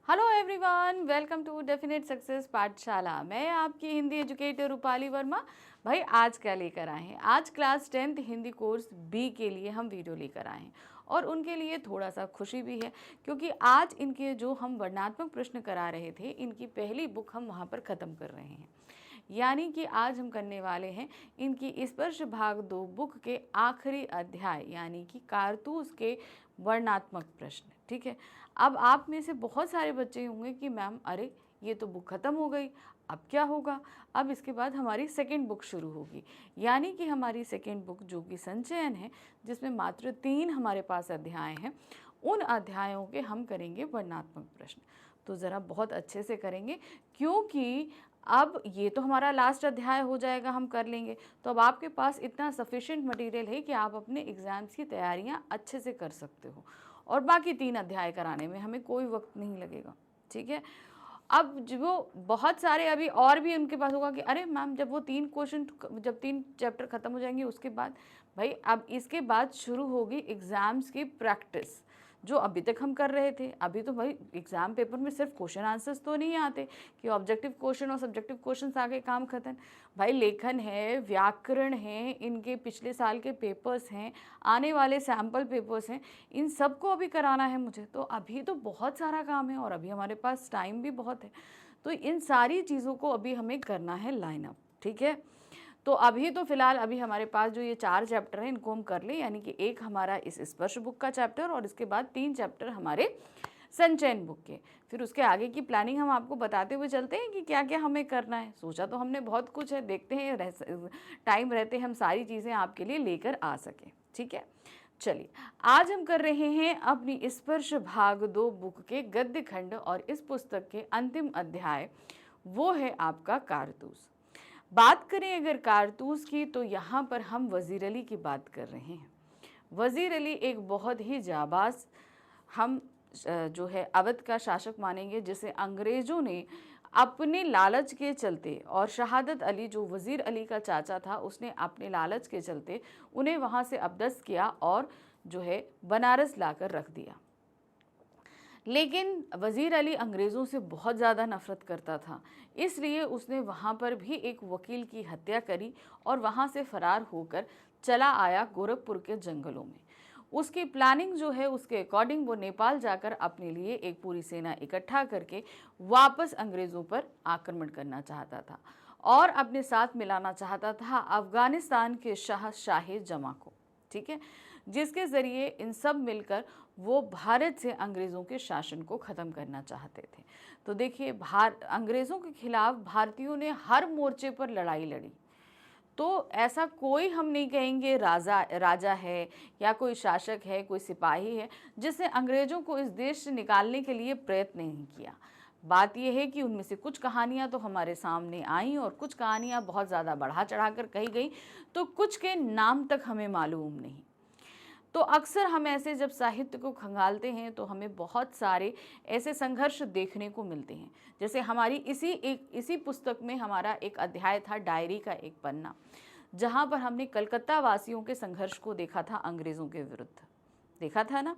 Hello everyone, welcome to definite success Pathshala. मैं आपकी Hindi educator Rupali Verma. भाई आज क्या लेकर आए हैं? आज class 10th Hindi course B के लिए हम वीडियो लेकर आए हैं और उनके लिए थोड़ा सा खुशी भी है क्योंकि आज इनके जो हम वर्णनात्मक प्रश्न करा रहे थे, इनकी पहली बुक हम वहाँ पर ख़त्म कर रहे हैं। यानी कि आज हम करने वाले हैं इनकी स्पर्श भाग 2 बुक के आखिरी अध्याय यानी कि कारतूस के वर्णनात्मक प्रश्न। ठीक है, अब आप में से बहुत सारे बच्चे होंगे कि मैम अरे ये तो बुक ख़त्म हो गई, अब क्या होगा? अब इसके बाद हमारी सेकंड बुक शुरू होगी, यानी कि हमारी सेकंड बुक जो कि संचयन है, जिसमें मात्र 3 हमारे पास अध्याय हैं, उन अध्यायों के हम करेंगे वर्णनात्मक प्रश्न। तो ज़रा बहुत अच्छे से करेंगे क्योंकि अब ये तो हमारा लास्ट अध्याय हो जाएगा, हम कर लेंगे। तो अब आपके पास इतना सफिशिएंट मटेरियल है कि आप अपने एग्ज़ाम्स की तैयारियां अच्छे से कर सकते हो और बाकी 3 अध्याय कराने में हमें कोई वक्त नहीं लगेगा। ठीक है, अब जो बहुत सारे अभी और भी उनके पास होगा कि अरे मैम जब वो 3 क्वेश्चन, जब 3 चैप्टर ख़त्म हो जाएंगे उसके बाद, भाई अब इसके बाद शुरू होगी एग्ज़ाम्स की प्रैक्टिस जो अभी तक हम कर रहे थे। अभी तो भाई एग्ज़ाम पेपर में सिर्फ क्वेश्चन आंसर्स तो नहीं आते कि ऑब्जेक्टिव क्वेश्चन और सब्जेक्टिव क्वेश्चन आगे काम खत्म। भाई लेखन है, व्याकरण है, इनके पिछले साल के पेपर्स हैं, आने वाले सैम्पल पेपर्स हैं, इन सबको अभी कराना है मुझे। तो अभी तो बहुत सारा काम है और अभी हमारे पास टाइम भी बहुत है। तो इन सारी चीज़ों को अभी हमें करना है लाइन अप। ठीक है, तो अभी तो फिलहाल अभी हमारे पास जो ये 4 चैप्टर हैं इनको हम कर लें, यानी कि एक हमारा इस स्पर्श बुक का चैप्टर और इसके बाद 3 चैप्टर हमारे संचयन बुक के। फिर उसके आगे की प्लानिंग हम आपको बताते हुए चलते हैं कि क्या क्या हमें करना है। सोचा तो हमने बहुत कुछ है, देखते हैं टाइम रहते हम सारी चीज़ें आपके लिए लेकर आ सकें। ठीक है, चलिए आज हम कर रहे हैं अपनी स्पर्श भाग 2 बुक के गद्य खंड और इस पुस्तक के अंतिम अध्याय, वो है आपका कारतूस। बात करें अगर कारतूस की तो यहाँ पर हम वज़ीर अली की बात कर रहे हैं। वज़ीर अली एक बहुत ही जाबाज हम जो है अवध का शासक मानेंगे, जिसे अंग्रेज़ों ने अपने लालच के चलते, और शहादत अली जो वज़ीर अली का चाचा था उसने अपने लालच के चलते उन्हें वहाँ से अपदस्थ किया और जो है बनारस लाकर रख दिया। लेकिन वज़ीर अली अंग्रेज़ों से बहुत ज़्यादा नफ़रत करता था, इसलिए उसने वहाँ पर भी एक वकील की हत्या करी और वहाँ से फ़रार होकर चला आया गोरखपुर के जंगलों में। उसकी प्लानिंग जो है उसके अकॉर्डिंग वो नेपाल जाकर अपने लिए एक पूरी सेना इकट्ठा करके वापस अंग्रेज़ों पर आक्रमण करना चाहता था और अपने साथ मिलाना चाहता था अफ़गानिस्तान के शाह जमा को। ठीक है, जिसके ज़रिए इन सब मिलकर वो भारत से अंग्रेज़ों के शासन को ख़त्म करना चाहते थे। तो देखिए, अंग्रेज़ों के खिलाफ भारतीयों ने हर मोर्चे पर लड़ाई लड़ी। तो ऐसा कोई हम नहीं कहेंगे राजा है या कोई शासक है, कोई सिपाही है जिसने अंग्रेज़ों को इस देश से निकालने के लिए प्रयत्न नहीं किया। बात यह है कि उनमें से कुछ कहानियाँ तो हमारे सामने आईं और कुछ कहानियाँ बहुत ज़्यादा बढ़ा चढ़ा कर कही गई, तो कुछ के नाम तक हमें मालूम नहीं। तो अक्सर हम ऐसे जब साहित्य को खंगालते हैं तो हमें बहुत सारे ऐसे संघर्ष देखने को मिलते हैं। जैसे हमारी इसी पुस्तक में हमारा एक अध्याय था डायरी का एक पन्ना, जहाँ पर हमने कलकत्ता वासियों के संघर्ष को देखा था अंग्रेज़ों के विरुद्ध, देखा था ना।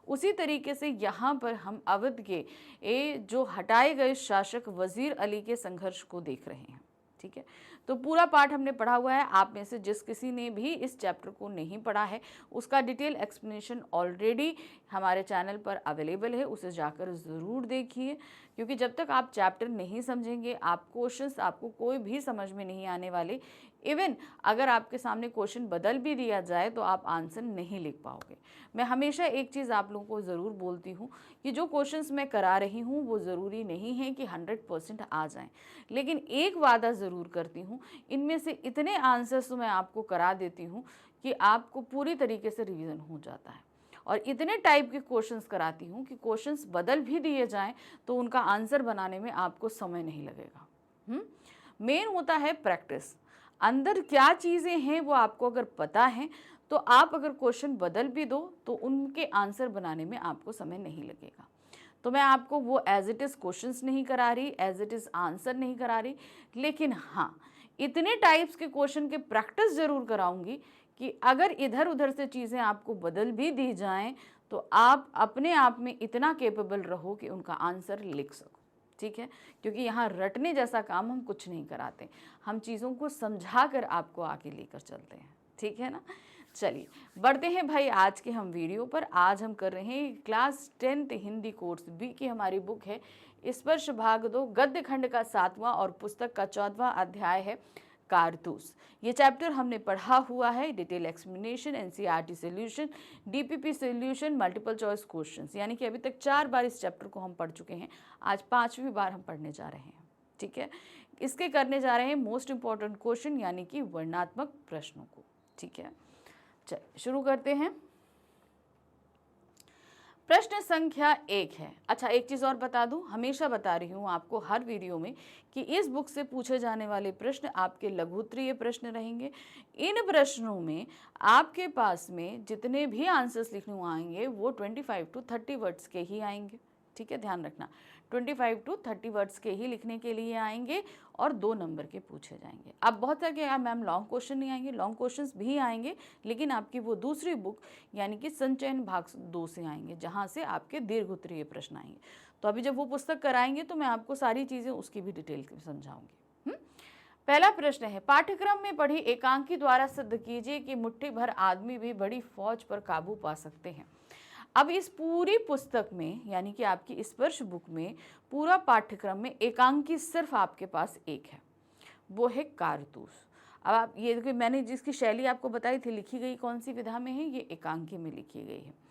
उसी तरीके से यहाँ पर हम अवध के जो हटाए गए शासक वज़ीर अली के संघर्ष को देख रहे हैं। ठीक है, तो पूरा पाठ हमने पढ़ा हुआ है। आप में से जिस किसी ने भी इस चैप्टर को नहीं पढ़ा है उसका डिटेल एक्सप्लेनेशन ऑलरेडी हमारे चैनल पर अवेलेबल है, उसे जाकर ज़रूर देखिए, क्योंकि जब तक आप चैप्टर नहीं समझेंगे आप क्वेश्चंस आपको कोई भी समझ में नहीं आने वाले। इवन अगर आपके सामने क्वेश्चन बदल भी दिया जाए तो आप आंसर नहीं लिख पाओगे। मैं हमेशा एक चीज़ आप लोगों को ज़रूर बोलती हूँ कि जो क्वेश्चंस मैं करा रही हूँ वो ज़रूरी नहीं है कि 100% आ जाएं, लेकिन एक वादा ज़रूर करती हूँ, इनमें से इतने आंसर्स तो मैं आपको करा देती हूँ कि आपको पूरी तरीके से रिवीजन हो जाता है। और इतने टाइप के क्वेश्चंस कराती हूँ कि क्वेश्चंस बदल भी दिए जाएं तो उनका आंसर बनाने में आपको समय नहीं लगेगा। मेन होता है प्रैक्टिस। अंदर क्या चीज़ें हैं वो आपको अगर पता है तो आप अगर क्वेश्चन बदल भी दो तो उनके आंसर बनाने में आपको समय नहीं लगेगा। तो मैं आपको वो एज इट इज़ क्वेश्चंस नहीं करा रही, एज इट इज़ आंसर नहीं करा रही, लेकिन हाँ इतने टाइप्स के क्वेश्चन के प्रैक्टिस ज़रूर कराऊंगी कि अगर इधर उधर से चीज़ें आपको बदल भी दी जाएं तो आप अपने आप में इतना कैपेबल रहो कि उनका आंसर लिख सको, ठीक है। क्योंकि यहाँ रटने जैसा काम हम कुछ नहीं कराते, हम चीज़ों को समझा कर आपको आगे लेकर चलते हैं, ठीक है ना। चलिए बढ़ते हैं भाई आज के हम वीडियो पर। आज हम कर रहे हैं class 10th Hindi course B की हमारी बुक है स्पर्श भाग 2 गद्य खंड का 7वां और पुस्तक का 14वां अध्याय है कारतूस। ये चैप्टर हमने पढ़ा हुआ है, detail explanation, NCERT solution, DPP solution, multiple choice questions, यानी कि अभी तक 4 बार इस चैप्टर को हम पढ़ चुके हैं, आज 5वीं बार हम पढ़ने जा रहे हैं, ठीक है। इसके करने जा रहे हैं मोस्ट इंपॉर्टेंट क्वेश्चन यानी कि वर्णनात्मक प्रश्नों को, ठीक है। चलिए शुरू करते हैं। प्रश्न संख्या 1 है। अच्छा एक चीज़ और बता दूं, हमेशा बता रही हूं आपको हर वीडियो में कि इस बुक से पूछे जाने वाले प्रश्न आपके लघु उत्तरीय प्रश्न रहेंगे। इन प्रश्नों में आपके पास में जितने भी आंसर्स लिखने आएंगे वो 25 to 30 वर्ड्स के ही आएंगे, ठीक है, ध्यान रखना। 25 to 30 वर्ड्स के ही लिखने के लिए आएंगे और 2 नंबर के पूछे जाएंगे। अब बहुत सारे क्या मैम लॉन्ग क्वेश्चन नहीं आएंगे, लॉन्ग क्वेश्चंस भी आएंगे, लेकिन आपकी वो दूसरी बुक यानी कि संचयन भाग 2 से आएंगे, जहाँ से आपके दीर्घ उत्तरीय प्रश्न आएंगे। तो अभी जब वो पुस्तक कराएंगे तो मैं आपको सारी चीज़ें उसकी भी डिटेल समझाऊंगी। पहला प्रश्न है, पाठ्यक्रम में पढ़ी एकांकी द्वारा सिद्ध कीजिए कि मुट्ठी भर आदमी भी बड़ी फौज पर काबू पा सकते हैं। अब इस पूरी पुस्तक में यानी कि आपकी स्पर्श बुक में पूरा पाठ्यक्रम में एकांकी सिर्फ आपके पास एक है, वो है कारतूस। अब आप ये देखिए, मैंने जिसकी शैली आपको बताई थी लिखी गई कौन सी विधा में है, ये एकांकी में लिखी गई है।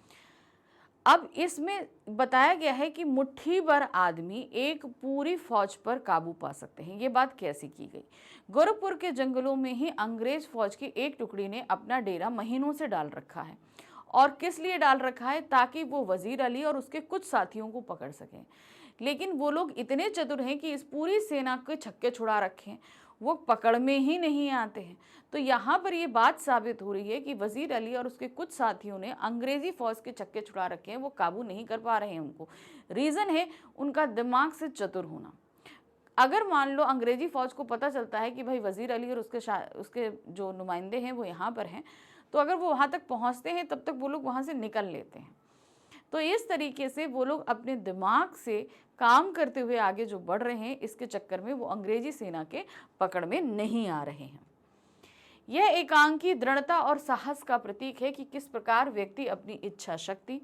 अब इसमें बताया गया है कि मुट्ठी भर आदमी एक पूरी फौज पर काबू पा सकते हैं। ये बात कैसे की गई? गोरखपुर के जंगलों में ही अंग्रेज फौज की एक टुकड़ी ने अपना डेरा महीनों से डाल रखा है। और किस लिए डाल रखा है? ताकि वो वजीर अली और उसके कुछ साथियों को पकड़ सकें। लेकिन वो लोग इतने चतुर हैं कि इस पूरी सेना के छक्के छुड़ा रखे हैं, वो पकड़ में ही नहीं आते हैं। तो यहाँ पर ये बात साबित हो रही है कि वजीर अली और उसके कुछ साथियों ने अंग्रेजी फौज के छक्के छुड़ा रखे हैं, वो काबू नहीं कर पा रहे हैं उनको। रीज़न है उनका दिमाग से चतुर होना। अगर मान लो अंग्रेजी फौज को पता चलता है कि भाई वजीर अली और उसके जो नुमाइंदे हैं वो यहाँ पर हैं, तो अगर वो वहाँ तक पहुँचते हैं तब तक वो लोग वहाँ से निकल लेते हैं। तो इस तरीके से वो लोग अपने दिमाग से काम करते हुए आगे जो बढ़ रहे हैं, इसके चक्कर में वो अंग्रेजी सेना के पकड़ में नहीं आ रहे हैं। यह एकांकी दृढ़ता और साहस का प्रतीक है कि किस प्रकार व्यक्ति अपनी इच्छा शक्ति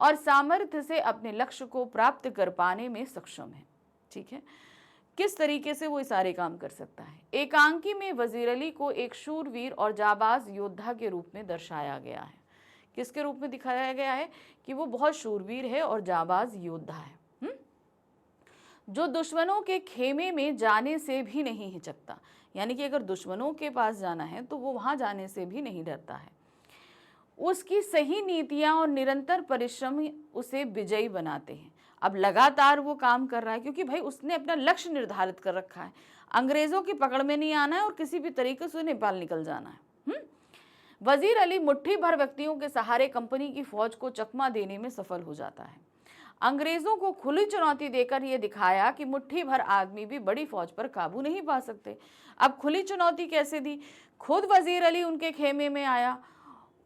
और सामर्थ्य से अपने लक्ष्य को प्राप्त कर पाने में सक्षम है, ठीक है, किस तरीके से वो सारे काम कर सकता है। एकांकी में वजीर अली को एक शूरवीर और जाबाज योद्धा के रूप में दर्शाया गया है। किसके रूप में दिखाया गया है? कि वो बहुत शूरवीर है और जाबाज योद्धा है, जो दुश्मनों के खेमे में जाने से भी नहीं हिचकता। यानी कि अगर दुश्मनों के पास जाना है तो वो वहां जाने से भी नहीं डरता है। उसकी सही नीतियां और निरंतर परिश्रम उसे विजयी बनाते हैं। अब लगातार वो काम कर रहा है क्योंकि भाई उसने अपना लक्ष्य निर्धारित कर रखा है, अंग्रेजों की पकड़ में नहीं आना है और किसी भी तरीके से नेपाल निकल जाना है। वजीर अली मुट्ठी भर व्यक्तियों के सहारे कंपनी की फौज को चकमा देने में सफल हो जाता है। अंग्रेजों को खुली चुनौती देकर यह दिखाया कि मुट्ठी भर आदमी भी बड़ी फौज पर काबू नहीं पा सकते। अब खुली चुनौती कैसे दी? खुद वजीर अली उनके खेमे में आया,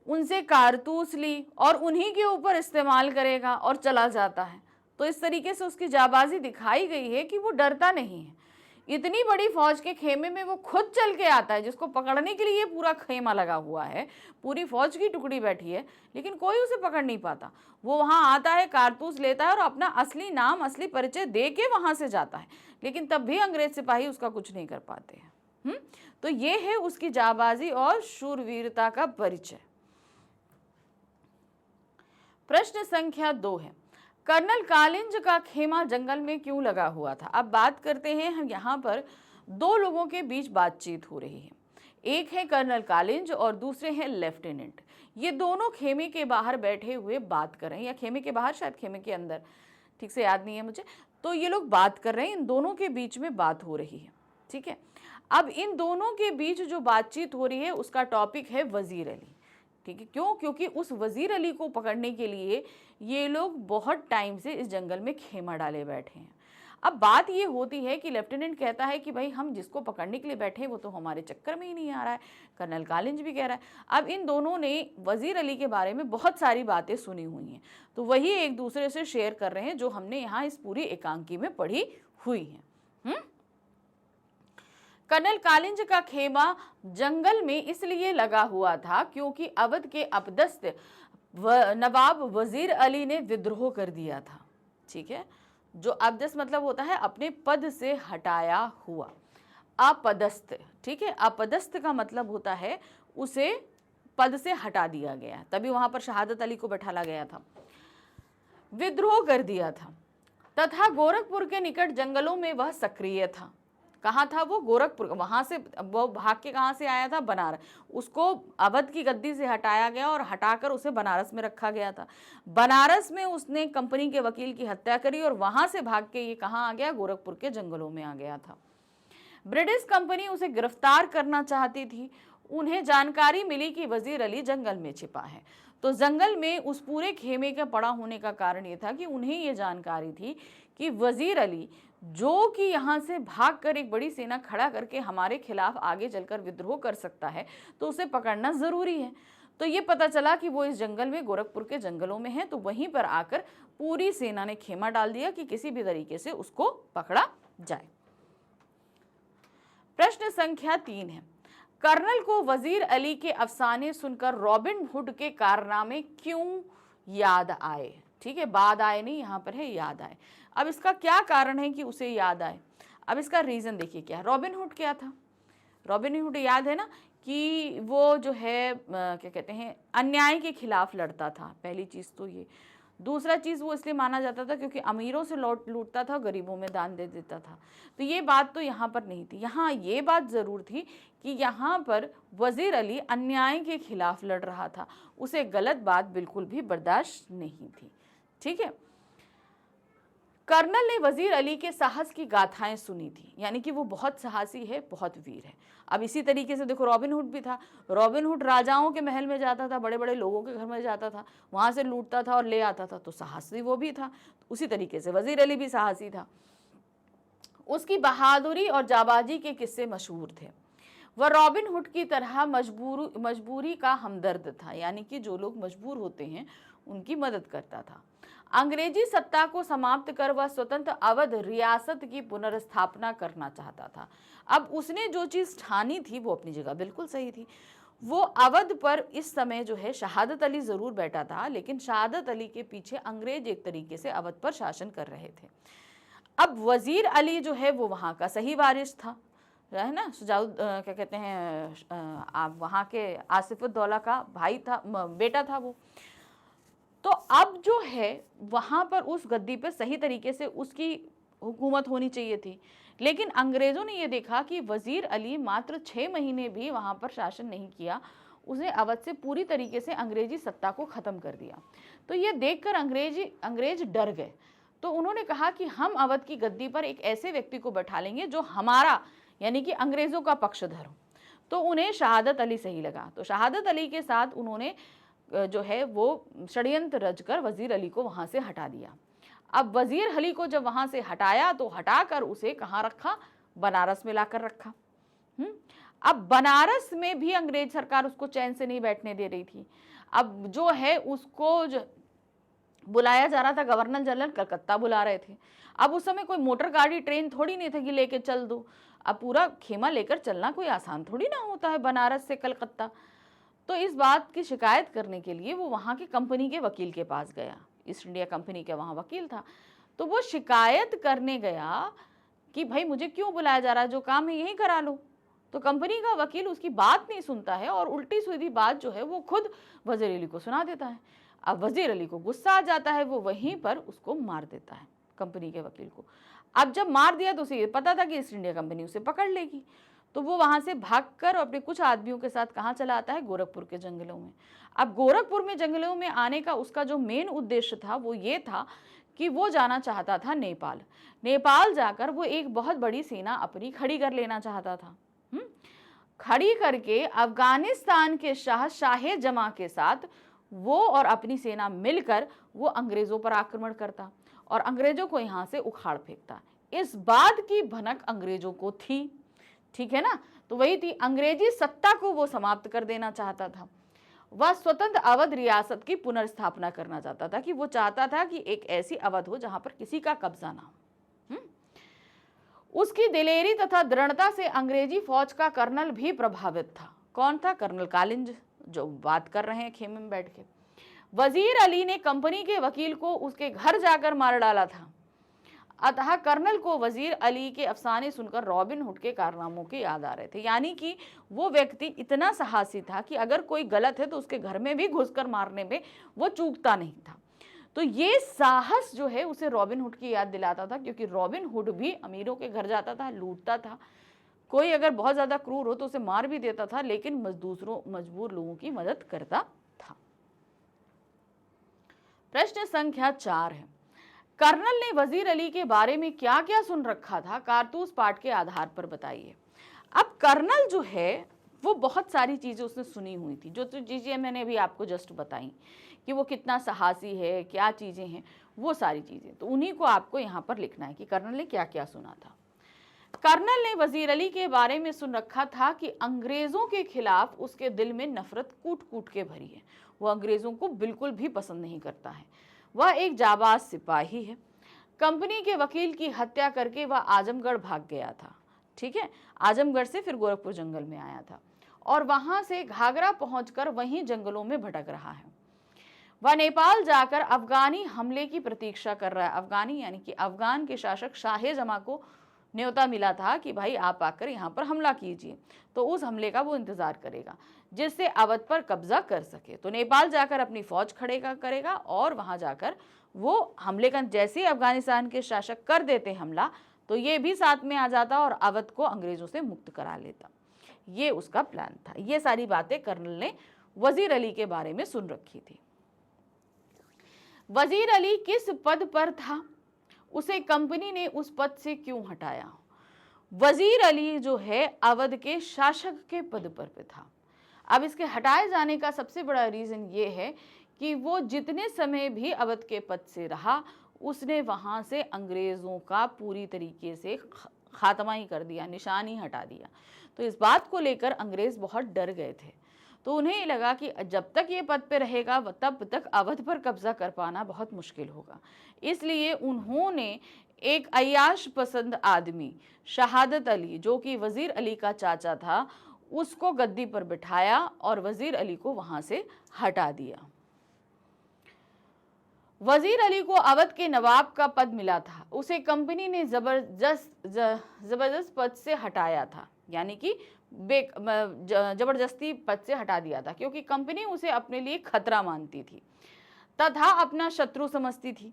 उनसे कारतूस ली और उन्हीं के ऊपर इस्तेमाल करेगा और चला जाता है। तो इस तरीके से उसकी जाबाजी दिखाई गई है कि वो डरता नहीं है। इतनी बड़ी फौज के खेमे में वो खुद चल के आता है, जिसको पकड़ने के लिए पूरा खेमा लगा हुआ है, पूरी फौज की टुकड़ी बैठी है, लेकिन कोई उसे पकड़ नहीं पाता। वो वहां आता है, कारतूस लेता है और अपना असली नाम असली परिचय दे के वहां से जाता है, लेकिन तब भी अंग्रेज सिपाही उसका कुछ नहीं कर पाते हैं। तो ये है उसकी जाबाजी और शूरवीरता का परिचय। प्रश्न संख्या 2 है, कर्नल कालिंज का खेमा जंगल में क्यों लगा हुआ था? अब बात करते हैं हम, यहाँ पर 2 लोगों के बीच बातचीत हो रही है। एक है कर्नल कालिंज और दूसरे हैं लेफ्टिनेंट। ये दोनों खेमे के बाहर बैठे हुए बात कर रहे हैं, या खेमे के बाहर, शायद खेमे के अंदर, ठीक से याद नहीं है मुझे। तो ये लोग बात कर रहे हैं, इन दोनों के बीच में बात हो रही है, ठीक है। अब इन दोनों के बीच जो बातचीत हो रही है उसका टॉपिक है वजीर अली, ठीक है। क्यों? क्योंकि उस वजीर अली को पकड़ने के लिए ये लोग बहुत टाइम से इस जंगल में खेमा डाले बैठे हैं। अब बात ये होती है कि लेफ्टिनेंट कहता है कि भाई हम जिसको पकड़ने के लिए बैठे वो तो हमारे चक्कर में ही नहीं आ रहा है, कर्नल कालिंज भी कह रहा है। अब इन दोनों ने वजीर अली के बारे में बहुत सारी बातें सुनी हुई हैं, तो वही एक दूसरे से शेयर कर रहे हैं जो हमने यहाँ इस पूरी एकांकी में पढ़ी हुई है। कर्नल कालिंज का खेमा जंगल में इसलिए लगा हुआ था क्योंकि अवध के अपदस्थ नवाब वजीर अली ने विद्रोह कर दिया था। ठीक है, जो अपदस्थ मतलब होता है अपने पद से हटाया हुआ, अपदस्थ। ठीक है, अपदस्थ का मतलब होता है उसे पद से हटा दिया गया, तभी वहां पर शहादत अली को बैठाला गया था। विद्रोह कर दिया था तथा गोरखपुर के निकट जंगलों में वह सक्रिय था। कहाँ था वो? गोरखपुर। वहां से वो भाग के कहाँ से आया था? बनारस। उसको अवध की गद्दी से हटाया गया और हटाकर उसे बनारस में रखा गया था। बनारस में उसने कंपनी के वकील की हत्या करी और वहां से भाग के ये कहाँ आ गया? गोरखपुर के जंगलों में आ गया था। ब्रिटिश कंपनी उसे गिरफ्तार करना चाहती थी। उन्हें जानकारी मिली कि वजीर अली जंगल में छिपा है, तो जंगल में उस पूरे खेमे का पड़ा होने का कारण ये था कि उन्हें ये जानकारी थी कि वजीर अली जो कि यहाँ से भागकर एक बड़ी सेना खड़ा करके हमारे खिलाफ आगे चलकर विद्रोह कर सकता है, तो उसे पकड़ना जरूरी है। तो ये पता चला कि वो इस जंगल में, गोरखपुर के जंगलों में है, तो वहीं पर आकर पूरी सेना ने खेमा डाल दिया कि किसी भी तरीके से उसको पकड़ा जाए। प्रश्न संख्या 3 है, कर्नल को वजीर अली के अफसाने सुनकर रॉबिन हुड के कारनामे क्यों याद आए? ठीक है, बाद आए नहीं, यहाँ पर है याद आए। अब इसका क्या कारण है कि उसे याद आए? अब इसका रीजन देखिए क्या है। रॉबिन हुड क्या था? रॉबिन हुड याद है ना कि वो जो है क्या कहते हैं, अन्याय के खिलाफ लड़ता था, पहली चीज तो ये। दूसरा चीज़ वो इसलिए माना जाता था क्योंकि अमीरों से लूटता था, गरीबों में दान दे देता था। तो ये बात तो यहाँ पर नहीं थी। यहाँ ये बात ज़रूर थी कि यहाँ पर वज़ीर अली अन्याय के खिलाफ लड़ रहा था, उसे गलत बात बिल्कुल भी बर्दाश्त नहीं थी। ठीक है, कर्नल ने वजीर अली के साहस की गाथाएं सुनी थी, यानी कि वो बहुत साहसी है, बहुत वीर है। अब इसी तरीके से देखो रॉबिन हुड भी था। रॉबिन हुड राजाओं के महल में जाता था, बड़े बड़े लोगों के घर में जाता था, वहां से लूटता था और ले आता था, तो साहसी वो भी था। उसी तरीके से वजीर अली भी साहसी था। उसकी बहादुरी और जाबाजी के किस्से मशहूर थे। वह रॉबिन हुड की तरह मजबूरी का हमदर्द था, यानी कि जो लोग मजबूर होते हैं उनकी मदद करता था। अंग्रेजी सत्ता को समाप्त कर वह स्वतंत्र अवध रियासत की पुनर्स्थापना करना चाहता था। अब उसने जो चीज़ ठानी थी वो अपनी जगह बिल्कुल सही थी। वो अवध पर इस समय जो है शहादत अली ज़रूर बैठा था, लेकिन शहादत अली के पीछे अंग्रेज एक तरीके से अवध पर शासन कर रहे थे। अब वजीर अली जो है वो वहाँ का सही वारिस था, है ना, क्या कहते हैं, वहाँ के आसिफुद्दौला का भाई था, बेटा था वो। तो अब जो है वहाँ पर उस गद्दी पे सही तरीके से उसकी हुकूमत होनी चाहिए थी, लेकिन अंग्रेज़ों ने ये देखा कि वज़ीर अली मात्र 6 महीने भी वहाँ पर शासन नहीं किया, उसने अवध से पूरी तरीके से अंग्रेजी सत्ता को ख़त्म कर दिया। तो ये देखकर अंग्रेज डर गए। तो उन्होंने कहा कि हम अवध की गद्दी पर एक ऐसे व्यक्ति को बैठा लेंगे जो हमारा, यानी कि अंग्रेज़ों का पक्षधर हो। तो उन्हें शहादत अली सही लगा। तो शहादत अली के साथ उन्होंने जो है वो षड्यंत्र रचकर वजीर अली को वहां से हटा दिया। अब वजीर अली को जब वहां से हटाया तो हटाकर उसे कहाँ रखा? बनारस में लाकर रखा। अब बनारस में भी अंग्रेज सरकार उसको चैन से नहीं बैठने दे रही थी। अब जो है उसको जो बुलाया जा रहा था, गवर्नर जनरल कलकत्ता बुला रहे थे। अब उस समय कोई मोटर गाड़ी ट्रेन थोड़ी नहीं था कि लेके चल दो। अब पूरा खेमा लेकर चलना कोई आसान थोड़ी ना होता है बनारस से कलकत्ता। तो इस बात की शिकायत करने के लिए वो वहाँ की कंपनी के वकील के पास गया। ईस्ट इंडिया कंपनी का वहाँ वकील था। तो वो शिकायत करने गया कि भाई मुझे क्यों बुलाया जा रहा है, जो काम है यही करा लो। तो कंपनी का वकील उसकी बात नहीं सुनता है और उल्टी सीधी बात जो है वो खुद वजीर अली को सुना देता है। अब वजीर अली को गुस्सा आ जाता है, वो वहीं पर उसको मार देता है, कंपनी के वकील को। अब जब मार दिया तो उसे ये पता था कि ईस्ट इंडिया कंपनी उसे पकड़ लेगी, तो वो वहां से भागकर अपने कुछ आदमियों के साथ कहाँ चला आता है? गोरखपुर के जंगलों में। अब गोरखपुर में जंगलों में आने का उसका जो मेन उद्देश्य था वो ये था कि वो जाना चाहता था नेपाल। नेपाल जाकर वो एक बहुत बड़ी सेना अपनी खड़ी कर लेना चाहता था। खड़ी करके अफगानिस्तान के शाह जमा के साथ वो और अपनी सेना मिलकर वो अंग्रेजों पर आक्रमण करता और अंग्रेजों को यहाँ से उखाड़ फेंकता। इस बात की भनक अंग्रेजों को थी, ठीक है ना। तो वही थी, अंग्रेजी सत्ता को वो समाप्त कर देना चाहता था। वह स्वतंत्र अवध रियासत की पुनर्स्थापना करना चाहता था, कि वो चाहता था कि एक ऐसी अवध हो जहां पर किसी का कब्जा ना हो। उसकी दिलेरी तथा दृढ़ता से अंग्रेजी फौज का कर्नल भी प्रभावित था। कौन था? कर्नल कॉलिंज, जो बात कर रहे हैं खेमे में बैठ के। वजीर अली ने कंपनी के वकील को उसके घर जाकर मार डाला था। अतः कर्नल को वजीर अली के अफसाने सुनकर रॉबिन हुड के कारनामों की याद आ रहे थे। यानी कि वो व्यक्ति इतना साहसी था कि अगर कोई गलत है तो उसके घर में भी घुसकर मारने में वो चूकता नहीं था। तो ये साहस जो है उसे रॉबिन हुड की याद दिलाता था, क्योंकि रॉबिन हुड भी अमीरों के घर जाता था, लूटता था। कोई अगर बहुत ज्यादा क्रूर हो तो उसे मार भी देता था, लेकिन मजबूर लोगों की मदद करता था। प्रश्न संख्या 4 है, कर्नल ने वजीर अली के बारे में क्या क्या सुन रखा था, कारतूस पाठ के आधार पर बताइए। अब कर्नल जो है वो बहुत सारी चीजें उसने सुनी हुई थी, जो चीजें मैंने अभी आपको जस्ट बताई कि वो कितना साहसी है, क्या चीजें हैं, वो सारी चीजें, तो उन्हीं को आपको यहाँ पर लिखना है कि कर्नल ने क्या क्या सुना था। कर्नल ने वजीर अली के बारे में सुन रखा था कि अंग्रेजों के खिलाफ उसके दिल में नफरत कूट कूट के भरी है। वो अंग्रेजों को बिल्कुल भी पसंद नहीं करता है। वह एक जाबाज सिपाही है। कंपनी के वकील की हत्या करके वह आजमगढ़ भाग गया था, ठीक है। आजमगढ़ से फिर गोरखपुर जंगल में आया था और वहां से घाघरा पहुंचकर वहीं जंगलों में भटक रहा है। वह नेपाल जाकर अफगानी हमले की प्रतीक्षा कर रहा है। अफगानी यानी कि अफगान के शासक शाह जमा को न्योता मिला था कि भाई आप आकर यहाँ पर हमला कीजिए, तो उस हमले का वो इंतजार करेगा जिससे अवध पर कब्जा कर सके। तो नेपाल जाकर अपनी फौज करेगा और वहां जाकर वो हमले का, जैसे ही अफगानिस्तान के शासक कर देते हमला तो ये भी साथ में आ जाता और अवध को अंग्रेजों से मुक्त करा लेता। ये उसका प्लान था। ये सारी बातें कर्नल ने वजीर अली के बारे में सुन रखी थी। वजीर अली किस पद पर था? उसे कंपनी ने उस पद से क्यों हटाया? वजीर अली जो है अवध के शासक के पद पर था। अब इसके हटाए जाने का सबसे बड़ा रीजन ये है कि वो जितने समय भी अवध के पद से रहा उसने वहां से अंग्रेजों का पूरी तरीके से खात्मा ही कर दिया, निशान ही हटा दिया। तो इस बात को लेकर अंग्रेज बहुत डर गए थे। तो उन्हें लगा कि जब तक ये पद पे रहेगा तब तक अवध पर कब्जा कर पाना बहुत मुश्किल होगा। इसलिए उन्होंने एक अय्याश पसंद आदमी शहादत अली, जो कि वजीर अली का चाचा था, उसको गद्दी पर बिठाया और वजीर अली को वहां से हटा दिया। वजीर अली को अवध के नवाब का पद मिला था। उसे कंपनी ने जबरदस्त पद से हटाया था, यानी कि जबरदस्ती पद से हटा दिया था, क्योंकि कंपनी उसे अपने लिए खतरा मानती थी तथा अपना शत्रु समझती थी।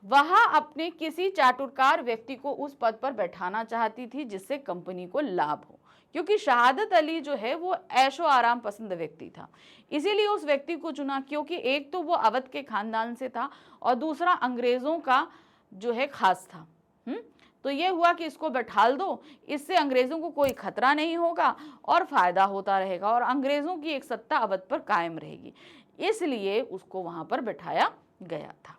वह अपने किसी चाटुकार व्यक्ति को उस पद पर बैठाना चाहती थी जिससे कंपनी को लाभ हो, क्योंकि शहादत अली जो है वो ऐशो आराम पसंद व्यक्ति था। इसीलिए उस व्यक्ति को चुना, क्योंकि एक तो वो अवध के खानदान से था और दूसरा अंग्रेजों का जो है खास था। तो ये हुआ कि इसको बैठाल दो, इससे अंग्रेजों को कोई खतरा नहीं होगा और फायदा होता रहेगा और अंग्रेजों की एक सत्ता अवध पर कायम रहेगी। इसलिए उसको वहां पर बैठाया गया था।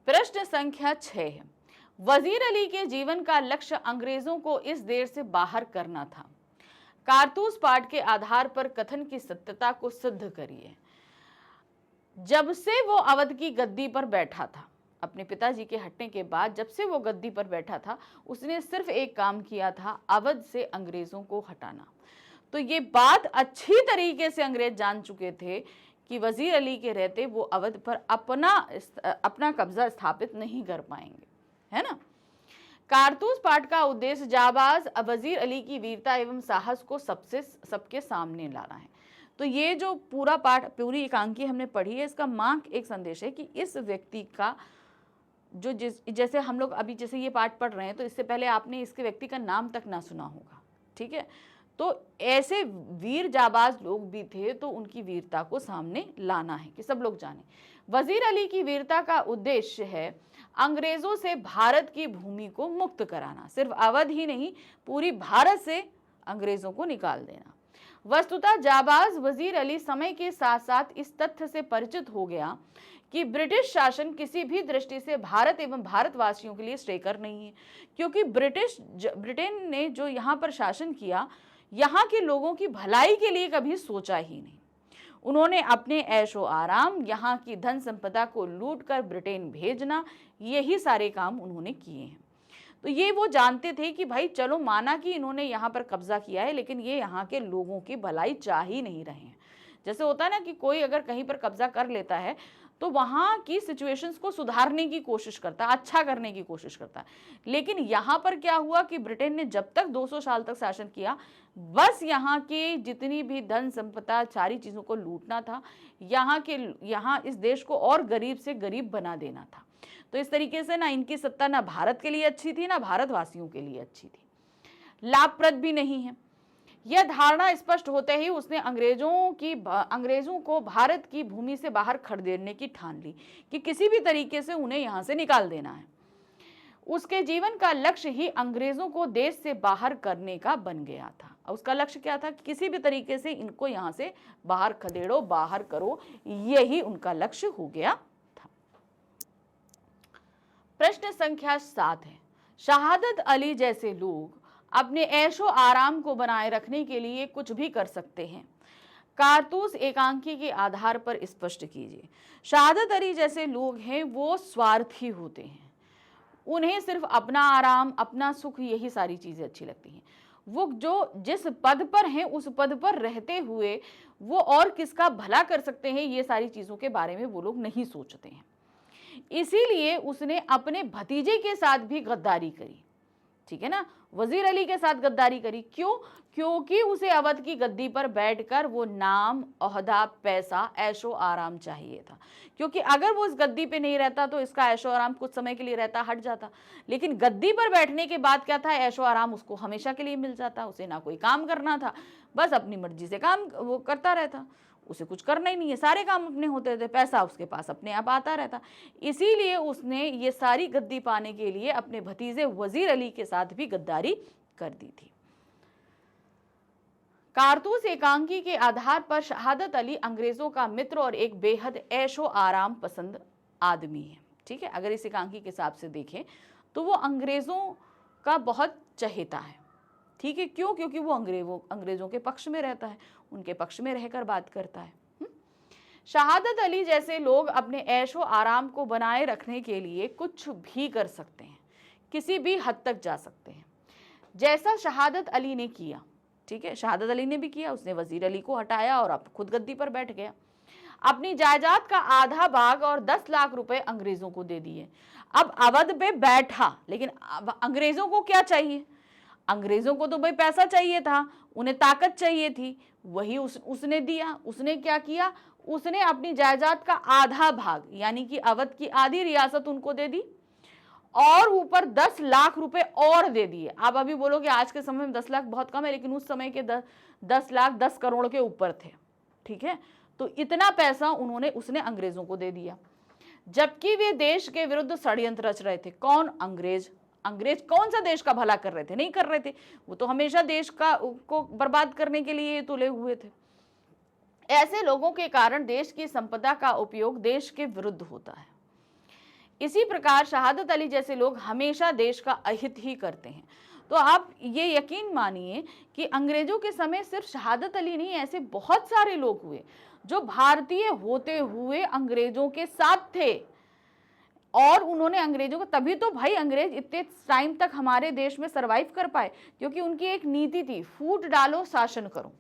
प्रश्न संख्या 6 है, वजीर अली के जीवन का लक्ष्य अंग्रेजों को इस देश से बाहर करना था। कारतूस पाठ के आधार पर कथन की सत्यता को सिद्ध करिए। जब से वो अवध की गद्दी पर बैठा था, अपने पिताजी के हटने के बाद जब से वो गद्दी पर बैठा था, उसने सिर्फ एक काम किया था, अवध से अंग्रेजों को हटाना। तो ये बात अच्छी तरीके से अंग्रेज जान चुके थे कि वजीर अली के रहते वो अवध पर अपना कब्जा स्थापित नहीं कर पाएंगे, है ना। कारतूस पाठ का उद्देश्य जाबाज वजीर अली की वीरता एवं साहस को सबके सामने लाना है। तो ये जो पूरा पाठ, पूरी एकांकी हमने पढ़ी है, इसका मार्क एक संदेश है कि इस व्यक्ति का जो जैसे हम लोग अभी जैसे ये पाठ पढ़ रहे हैं, तो इससे पहले आपने इसके व्यक्ति का नाम तक ना सुना होगा, ठीक है। तो ऐसे वीर जाबाज लोग भी थे, तो उनकी वीरता को सामने लाना है कि सब लोग जाने। वजीर अली की वीरता का उद्देश्य है अंग्रेजों से भारत की भूमि को मुक्त कराना। सिर्फ अवध ही नहीं, पूरी भारत से अंग्रेजों को निकाल देना। वस्तुतः जाबाज वजीर अली समय के साथ साथ इस तथ्य से परिचित हो गया कि ब्रिटिश शासन किसी भी दृष्टि से भारत एवं भारतवासियों के लिए श्रेयकर नहीं है, क्योंकि ब्रिटेन ने जो यहाँ पर शासन किया, यहाँ के लोगों की भलाई के लिए कभी सोचा ही नहीं। उन्होंने अपने ऐशो आराम, यहाँ की धन संपदा को लूट कर ब्रिटेन भेजना, यही सारे काम उन्होंने किए हैं। तो ये वो जानते थे कि भाई चलो माना कि इन्होंने यहाँ पर कब्जा किया है, लेकिन ये यहाँ के लोगों की भलाई चाह ही नहीं रहे हैं। जैसे होता है ना कि कोई अगर कहीं पर कब्जा कर लेता है तो वहाँ की सिचुएशंस को सुधारने की कोशिश करता है, अच्छा करने की कोशिश करता है। लेकिन यहाँ पर क्या हुआ कि ब्रिटेन ने जब तक 200 साल तक शासन किया, बस यहाँ की जितनी भी धन संपदा सारी चीज़ों को लूटना था, यहाँ इस देश को और गरीब से गरीब बना देना था। तो इस तरीके से ना इनकी सत्ता ना भारत के लिए अच्छी थी, ना भारतवासियों के लिए अच्छी थी, लाभप्रद भी नहीं है। यह धारणा स्पष्ट होते ही उसने अंग्रेजों को भारत की भूमि से बाहर खदेड़ने की ठान ली कि किसी भी तरीके से उन्हें यहाँ से निकाल देना है। उसके जीवन का लक्ष्य ही अंग्रेजों को देश से बाहर करने का बन गया था। उसका लक्ष्य क्या था? किसी भी तरीके से इनको यहाँ से बाहर खदेड़ो, बाहर करो, यही उनका लक्ष्य हो गया था। प्रश्न संख्या 7 है, शहादत अली जैसे लोग अपने ऐशो आराम को बनाए रखने के लिए कुछ भी कर सकते हैं। कारतूस एकांकी के आधार पर स्पष्ट कीजिए। शहादत अली जैसे लोग हैं वो स्वार्थी होते हैं, उन्हें सिर्फ अपना आराम, अपना सुख, यही सारी चीजें अच्छी लगती हैं। वो जो जिस पद पर हैं उस पद पर रहते हुए वो और किसका भला कर सकते हैं, ये सारी चीजों के बारे में वो लोग नहीं सोचते हैं। इसीलिए उसने अपने भतीजे के साथ भी गद्दारी करी, ठीक है ना, वजीर अली के साथ गद्दारी करी। क्यों? क्योंकि उसे अवध की गद्दी पर बैठकर वो नाम, ओहदा, पैसा, ऐशो आराम चाहिए था। क्योंकि अगर वो इस गद्दी पे नहीं रहता तो इसका ऐशो आराम कुछ समय के लिए रहता, हट जाता। लेकिन गद्दी पर बैठने के बाद क्या था, ऐशो आराम उसको हमेशा के लिए मिल जाता। उसे ना कोई काम करना था, बस अपनी मर्जी से काम वो करता रहता, उसे कुछ करना ही नहीं है, सारे काम अपने होते थे, पैसा उसके पास अपने आप आता रहता। इसीलिए उसने ये सारी गद्दी पाने के लिए अपने भतीजे वजीर अली के साथ भी गद्दारी कर दी थी। कारतूस एकांकी के आधार पर शहादत अली अंग्रेजों का मित्र और एक बेहद ऐशो आराम पसंद आदमी है, ठीक है। अगर इस एकांकी के हिसाब से देखें तो वो अंग्रेजों का बहुत चहेता है, ठीक है। क्यों? क्योंकि वो अंग्रेजों के पक्ष में रहता है, उनके पक्ष में रहकर बात करता है। शहादत अली जैसे लोग अपने ऐशो आराम को बनाए रखने के लिए कुछ भी कर सकते हैं, किसी भी हद तक जा सकते हैं, जैसा शहादत अली ने किया, ठीक है। शहादत अली ने भी किया, उसने वजीर अली को हटाया और अब खुद गद्दी पर बैठ गया। अपनी जायदाद का आधा भाग और 10 लाख रुपए अंग्रेजों को दे दिए। अब अवध पे बैठा, लेकिन अब अंग्रेजों को क्या चाहिए? अंग्रेजों को तो भाई पैसा चाहिए था, उन्हें ताकत चाहिए थी, वही उसने दिया। उसने क्या किया? उसने अपनी जायदाद का आधा भाग यानी कि अवध की आधी रियासत उनको दे दी और ऊपर 10 लाख रुपए और दे दिए। आप अभी बोलोगे आज के समय में 10 लाख बहुत कम है, लेकिन उस समय के 10 लाख 10 करोड़ के ऊपर थे, ठीक है। तो इतना पैसा उसने अंग्रेजों को दे दिया, जबकि वे देश के विरुद्ध षड्यंत्र रच रहे थे। कौन? अंग्रेज कौन सा देश का भला कर रहे थे? नहीं कर रहे थे, वो तो हमेशा देश को बर्बाद करने के लिए तुले हुए थे। ऐसे लोगों के कारण देश की संपदा का उपयोग देश के विरुद्ध होता है। इसी प्रकार शहादत अली जैसे लोग हमेशा देश का अहित ही करते हैं। तो आप ये यकीन मानिए कि अंग्रेजों के समय सिर्फ शहादत अली नहीं, ऐसे बहुत सारे लोग हुए जो भारतीय होते हुए अंग्रेजों के साथ थे और उन्होंने अंग्रेजों को, तभी तो भाई अंग्रेज इतने टाइम तक हमारे देश में सरवाइव कर पाए, क्योंकि उनकी एक नीति थी, फूट डालो शासन करो,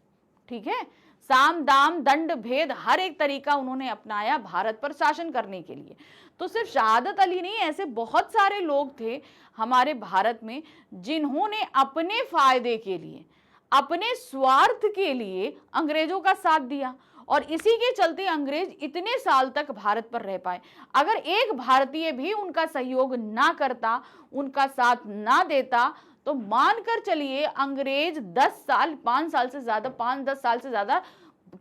ठीक है। साम दाम दंड भेद हर एक तरीका उन्होंने अपनाया भारत पर शासन करने के लिए। तो सिर्फ शहादत अली नहीं, ऐसे बहुत सारे लोग थे हमारे भारत में जिन्होंने अपने फायदे के लिए, अपने स्वार्थ के लिए अंग्रेजों का साथ दिया और इसी के चलते अंग्रेज इतने साल तक भारत पर रह पाए। अगर एक भारतीय भी उनका सहयोग ना करता, उनका साथ ना देता, तो मानकर चलिए अंग्रेज 10 साल 5 साल से ज्यादा 5-10 साल से ज्यादा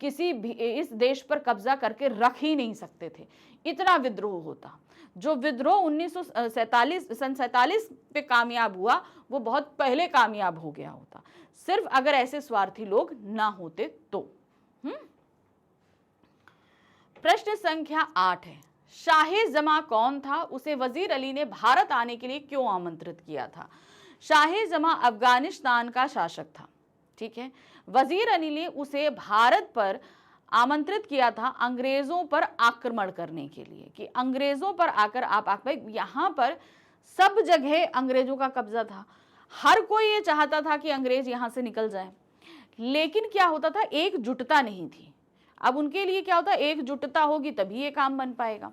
किसी भी इस देश पर कब्जा करके रख ही नहीं सकते थे, इतना विद्रोह होता। जो विद्रोह 1947 पे कामयाब हुआ वो बहुत पहले कामयाब हो गया होता, सिर्फ अगर ऐसे स्वार्थी लोग ना होते तो। प्रश्न संख्या 8 है, शाह-ए-जमां कौन था? उसे वजीर अली ने भारत आने के लिए क्यों आमंत्रित किया था? शाह-ए-जमां अफगानिस्तान का शासक था, ठीक है। वजीर अली ने उसे भारत पर आमंत्रित किया था अंग्रेजों पर आक्रमण करने के लिए, कि अंग्रेजों पर आकर आप भाई यहाँ पर सब जगह अंग्रेजों का कब्जा था, हर कोई ये चाहता था कि अंग्रेज यहाँ से निकल जाए, लेकिन क्या होता था, एकजुटता नहीं थी। अब उनके लिए क्या होता, एकजुटता होगी तभी ये काम बन पाएगा।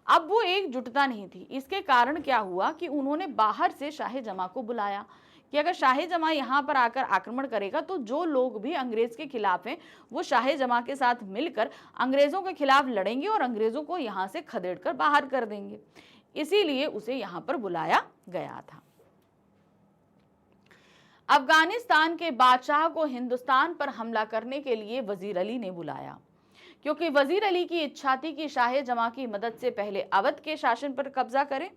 अब वो एकजुटता नहीं थी, इसके कारण क्या हुआ कि उन्होंने बाहर से शाह-ए-जमां को बुलाया कि अगर शाह-ए-जमां यहाँ पर आकर आक्रमण करेगा तो जो लोग भी अंग्रेज के खिलाफ हैं वो शाह-ए-जमां के साथ मिलकर अंग्रेजों के खिलाफ लड़ेंगे और अंग्रेजों को यहाँ से खदेड़कर बाहर कर देंगे, इसीलिए उसे यहाँ पर बुलाया गया था। अफगानिस्तान के बादशाह को हिंदुस्तान पर हमला करने के लिए वजीर अली ने बुलाया, क्योंकि वजीर अली की इच्छा थी कि शाह-ए-जमां की मदद से पहले अवध के शासन पर कब्जा करें,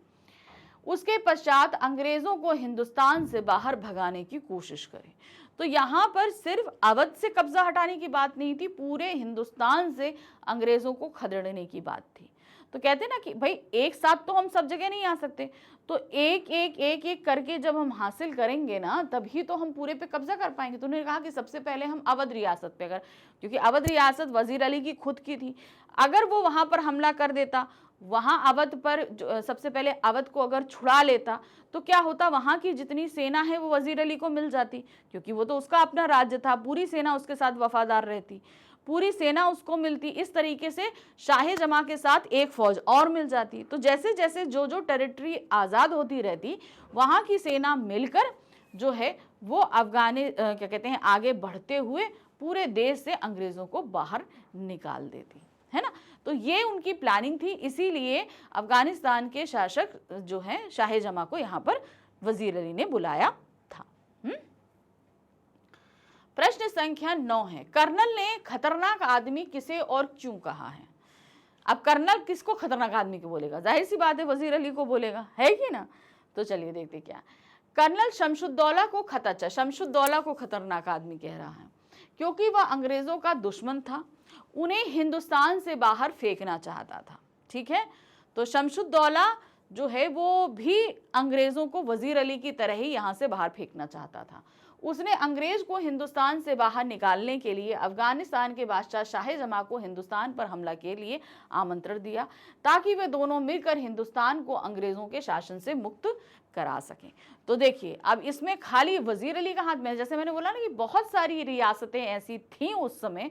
उसके पश्चात अंग्रेजों को हिंदुस्तान से बाहर भगाने की कोशिश करें। तो यहाँ पर सिर्फ अवध से कब्जा हटाने की बात नहीं थी, पूरे हिंदुस्तान से अंग्रेजों को खदेड़ने की बात थी। तो कहते हैं ना कि भाई एक साथ तो हम सब जगह नहीं आ सकते, तो एक एक करके जब हम हासिल करेंगे ना तभी तो हम पूरे पे कब्जा कर पाएंगे। तो उन्होंने कहा कि सबसे पहले हम अवध रियासत पे अगर, क्योंकि अवध रियासत वजीर अली की खुद की थी, अगर वो वहां पर हमला कर देता, वहां अवध पर सबसे पहले अवध को अगर छुड़ा लेता तो क्या होता, वहां की जितनी सेना है वो वजीर अली को मिल जाती, क्योंकि वो तो उसका अपना राज्य था, पूरी सेना उसके साथ वफादार रहती, पूरी सेना उसको मिलती। इस तरीके से शाह-ए-जमां के साथ एक फौज और मिल जाती। तो जैसे जैसे जो टेरिटरी आज़ाद होती रहती, वहाँ की सेना मिलकर जो है वो क्या कहते हैं, आगे बढ़ते हुए पूरे देश से अंग्रेज़ों को बाहर निकाल देती, है ना। तो ये उनकी प्लानिंग थी, इसीलिए अफगानिस्तान के शासक जो हैं शाह-ए-जमां को यहाँ पर वजीर अली ने बुलाया था। प्रश्न संख्या 9 है, कर्नल ने खतरनाक आदमी किसे और क्यों कहा है? अब कर्नल किसको खतरनाक आदमी को बोलेगा? जाहिर सी बात है वजीर अली को बोलेगा, है कि ना। तो चलिए देखते क्या। कर्नल शमशुद्दौला को खतरनाक आदमी कह रहा है क्योंकि वह अंग्रेजों का दुश्मन था, उन्हें हिंदुस्तान से बाहर फेंकना चाहता था, ठीक है। तो शमशुद्दौला जो है वो भी अंग्रेजों को वजीर अली की तरह ही यहाँ से बाहर फेंकना चाहता था। उसने अंग्रेज को हिंदुस्तान से बाहर निकालने के लिए अफगानिस्तान के बादशाह शाह-ए-जमां को हिंदुस्तान पर हमला के लिए आमंत्रण दिया, ताकि वे दोनों मिलकर हिंदुस्तान को अंग्रेजों के शासन से मुक्त करा सकें। तो देखिए अब इसमें खाली वजीर अली का हाथ में, जैसे मैंने बोला ना कि बहुत सारी रियासतें ऐसी थीं उस समय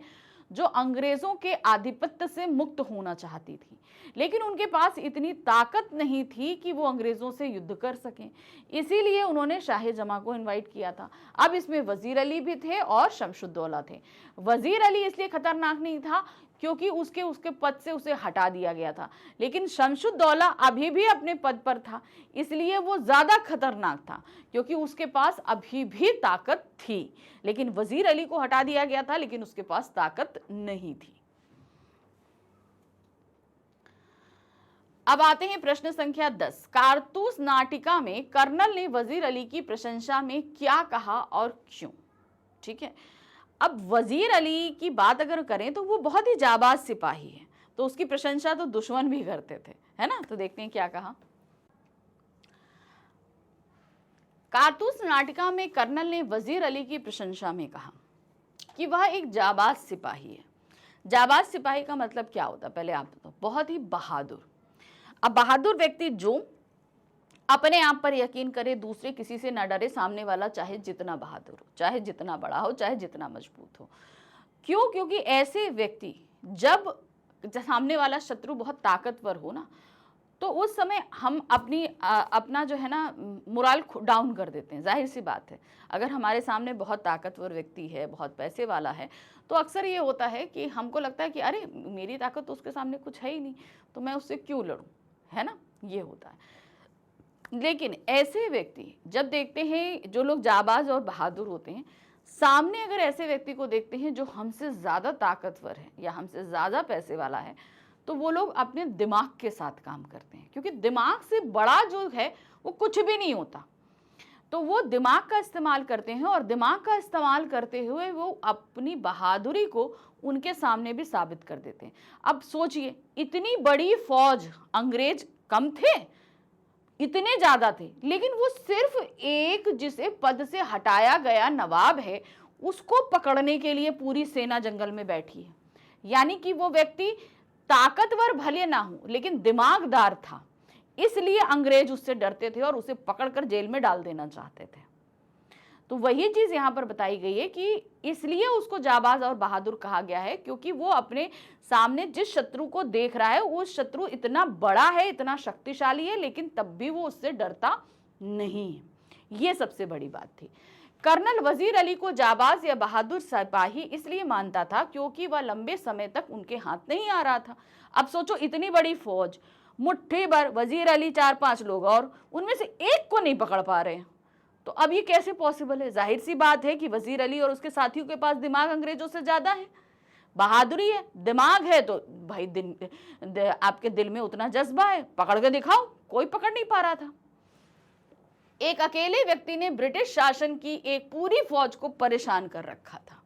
जो अंग्रेजों के आधिपत्य से मुक्त होना चाहती थी, लेकिन उनके पास इतनी ताकत नहीं थी कि वो अंग्रेजों से युद्ध कर सकें, इसीलिए उन्होंने शाह-ए-जमां को इनवाइट किया था। अब इसमें वजीर अली भी थे और शमशुद्दौला थे। वजीर अली इसलिए खतरनाक नहीं था क्योंकि उसके पद से उसे हटा दिया गया था, लेकिन शमशुद्दौला अभी भी अपने पद पर था, इसलिए वो ज्यादा खतरनाक था क्योंकि उसके पास अभी भी ताकत थी। लेकिन वजीर अली को हटा दिया गया था, लेकिन उसके पास ताकत नहीं थी। अब आते हैं प्रश्न संख्या 10। कारतूस नाटिका में कर्नल ने वजीर अली की प्रशंसा में क्या कहा और क्यों? ठीक है, अब वजीर अली की बात अगर करें तो वो बहुत ही जाबाज सिपाही है, तो उसकी प्रशंसा तो दुश्मन भी करते थे, है ना। तो देखते हैं क्या कहा। कारतूस नाटिका में कर्नल ने वजीर अली की प्रशंसा में कहा कि वह एक जाबाज सिपाही है। जाबाज सिपाही का मतलब क्या होता है पहले आप बताओ? बहुत ही बहादुर। अब बहादुर व्यक्ति जो अपने आप पर यकीन करे, दूसरे किसी से ना डरे, सामने वाला चाहे जितना बहादुर हो, चाहे जितना बड़ा हो, चाहे जितना मजबूत हो। क्यों? क्योंकि ऐसे व्यक्ति जब सामने वाला शत्रु बहुत ताकतवर हो ना, तो उस समय हम अपना जो है ना मोरल डाउन कर देते हैं। जाहिर सी बात है, अगर हमारे सामने बहुत ताकतवर व्यक्ति है, बहुत पैसे वाला है, तो अक्सर ये होता है कि हमको लगता है कि अरे मेरी ताकत तो उसके सामने कुछ है ही नहीं, तो मैं उससे क्यों लड़ूं, है ना, ये होता है। लेकिन ऐसे व्यक्ति जब देखते हैं, जो लोग जाबाज और बहादुर होते हैं, सामने अगर ऐसे व्यक्ति को देखते हैं जो हमसे ज़्यादा ताकतवर है या हमसे ज़्यादा पैसे वाला है, तो वो लोग अपने दिमाग के साथ काम करते हैं, क्योंकि दिमाग से बड़ा जो है वो कुछ भी नहीं होता। तो वो दिमाग का इस्तेमाल करते हैं और दिमाग का इस्तेमाल करते हुए वो अपनी बहादुरी को उनके सामने भी साबित कर देते हैं। अब सोचिए, इतनी बड़ी फौज, अंग्रेज कम थे, इतने ज्यादा थे, लेकिन वो सिर्फ एक जिसे पद से हटाया गया नवाब है उसको पकड़ने के लिए पूरी सेना जंगल में बैठी है। यानी कि वो व्यक्ति ताकतवर भले ना हो लेकिन दिमागदार था, इसलिए अंग्रेज उससे डरते थे और उसे पकड़कर जेल में डाल देना चाहते थे। तो वही चीज यहाँ पर बताई गई है कि इसलिए उसको जाबाज और बहादुर कहा गया है, क्योंकि वो अपने सामने जिस शत्रु को देख रहा है वो शत्रु इतना बड़ा है, इतना शक्तिशाली है, लेकिन तब भी वो उससे डरता नहीं है। ये सबसे बड़ी बात थी। कर्नल वजीर अली को जाबाज या बहादुर सिपाही इसलिए मानता था क्योंकि वह लंबे समय तक उनके हाथ नहीं आ रहा था। अब सोचो, इतनी बड़ी फौज, मुट्ठी भर वजीर अली, 4-5 लोग, और उनमें से एक को नहीं पकड़ पा रहे हैं। तो अब ये कैसे पॉसिबल है? जाहिर सी बात है कि वजीर अली और उसके साथियों के पास दिमाग अंग्रेजों से ज्यादा है। बहादुरी है, दिमाग है, तो भाई आपके दिल में उतना जज्बा है, पकड़ के दिखाओ। कोई पकड़ नहीं पा रहा था। एक अकेले व्यक्ति ने ब्रिटिश शासन की एक पूरी फौज को परेशान कर रखा था।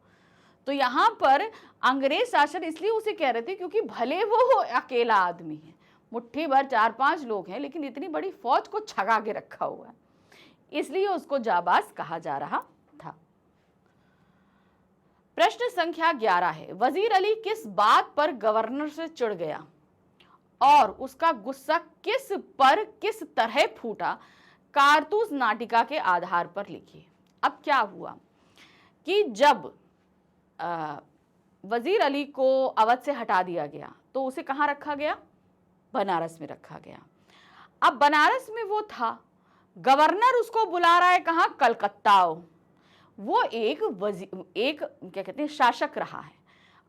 तो यहाँ पर अंग्रेज शासन इसलिए उसे कह रहे थे क्योंकि भले वो अकेला आदमी है, मुट्ठी भर 4-5 लोग हैं, लेकिन इतनी बड़ी फौज को छगा के रखा हुआ है, इसलिए उसको जाबाज कहा जा रहा था। प्रश्न संख्या 11 है, वजीर अली किस बात पर गवर्नर से चिढ़ गया और उसका गुस्सा किस तरह फूटा? कारतूस नाटिका के आधार पर लिखिए। अब क्या हुआ कि जब वजीर अली को अवध से हटा दिया गया तो उसे कहाँ रखा गया? बनारस में रखा गया। अब बनारस में वो था, गवर्नर उसको बुला रहा है कहाँ? कलकत्ता। वो एक क्या कहते हैं, शासक रहा है।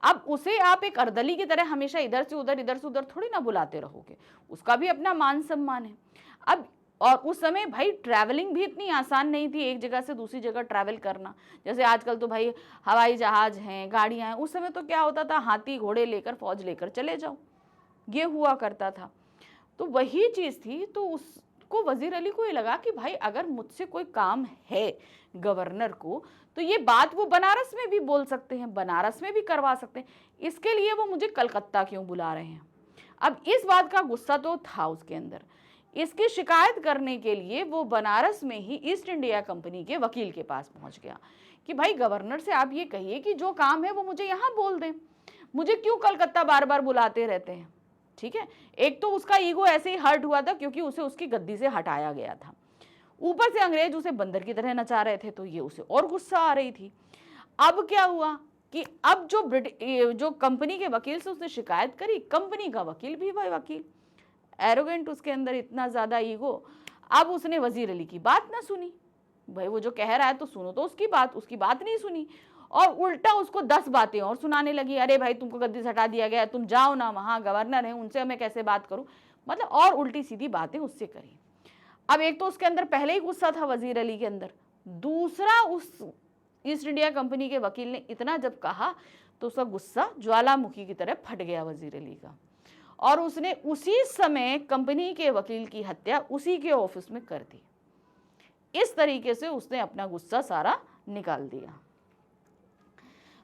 अब उसे आप एक अर्दली की तरह हमेशा इधर से उधर थोड़ी ना बुलाते रहोगे, उसका भी अपना मान सम्मान है। अब और उस समय भाई ट्रैवलिंग भी इतनी आसान नहीं थी, एक जगह से दूसरी जगह ट्रैवल करना। जैसे आजकल तो भाई हवाई जहाज हैं, गाड़ियां हैं, उस समय तो क्या होता था, हाथी घोड़े लेकर, फौज लेकर चले जाओ, ये हुआ करता था। तो वही चीज़ थी। तो उसको वजीर अली को ये लगा कि भाई अगर मुझसे कोई काम है गवर्नर को, तो ये बात वो बनारस में भी बोल सकते हैं, बनारस में भी करवा सकते हैं, इसके लिए वो मुझे कलकत्ता क्यों बुला रहे हैं? अब इस बात का गुस्सा तो था उसके अंदर। इसकी शिकायत करने के लिए वो बनारस में ही ईस्ट इंडिया कंपनी के वकील के पास पहुंच गया कि भाई गवर्नर से आप ये कहिए कि जो काम है वो मुझे यहाँ बोल दें, मुझे क्यों कलकत्ता बार बार बुलाते रहते हैं। ठीक है, एक तो उसका ईगो ऐसे ही हर्ट हुआ था क्योंकि उसे उसकी गद्दी से हटाया गया था, ऊपर से अंग्रेज उसे बंदर की तरह नचा रहे थे, तो ये उसे और गुस्सा आ रही थी। अब क्या हुआ कि अब जो कंपनी के वकील से उसने शिकायत करी, कंपनी का वकील भी वही वकील, एरोगेंट, उसके अंदर इतना ज़्यादा ईगो। अब उसने वजीर अली की बात ना सुनी, भाई वो जो कह रहा है तो सुनो तो उसकी बात नहीं सुनी, और उल्टा उसको 10 बातें और सुनाने लगी। अरे भाई तुमको गद्दी से हटा दिया गया, तुम जाओ ना, वहाँ गवर्नर है, उनसे मैं कैसे बात करूँ, मतलब और उल्टी सीधी बातें उससे करी। अब एक तो उसके अंदर पहले ही गुस्सा था वजीर अली के अंदर, दूसरा उस ईस्ट इंडिया कंपनी के वकील ने इतना जब कहा तो उसका गुस्सा ज्वालामुखी की तरह फट गया वजीर अली का, और उसने उसी समय कंपनी के वकील की हत्या उसी के ऑफिस में कर दी। इस तरीके से उसने अपना गुस्सा सारा निकाल दिया।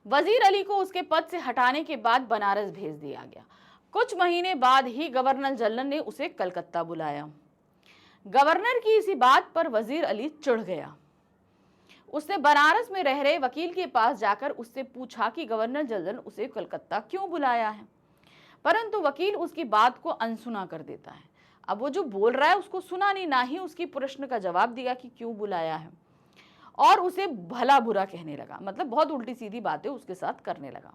वजीर अली को उसके पद से हटाने के बाद बनारस भेज दिया गया। कुछ महीने बाद ही गवर्नर जनरल ने उसे कलकत्ता बुलाया। गवर्नर की इसी बात पर वजीर अली चिढ़ गया। उसने बनारस में रह रहे वकील के पास जाकर उससे पूछा कि गवर्नर जनरल उसे कलकत्ता क्यों बुलाया है, परंतु वकील उसकी बात को अनसुना कर देता है। अब वो जो बोल रहा है उसको सुना नहीं, ना ही उसकी प्रश्न का जवाब दिया कि क्यों बुलाया है, और उसे भला बुरा कहने लगा, मतलब बहुत उल्टी सीधी बातें उसके साथ करने लगा।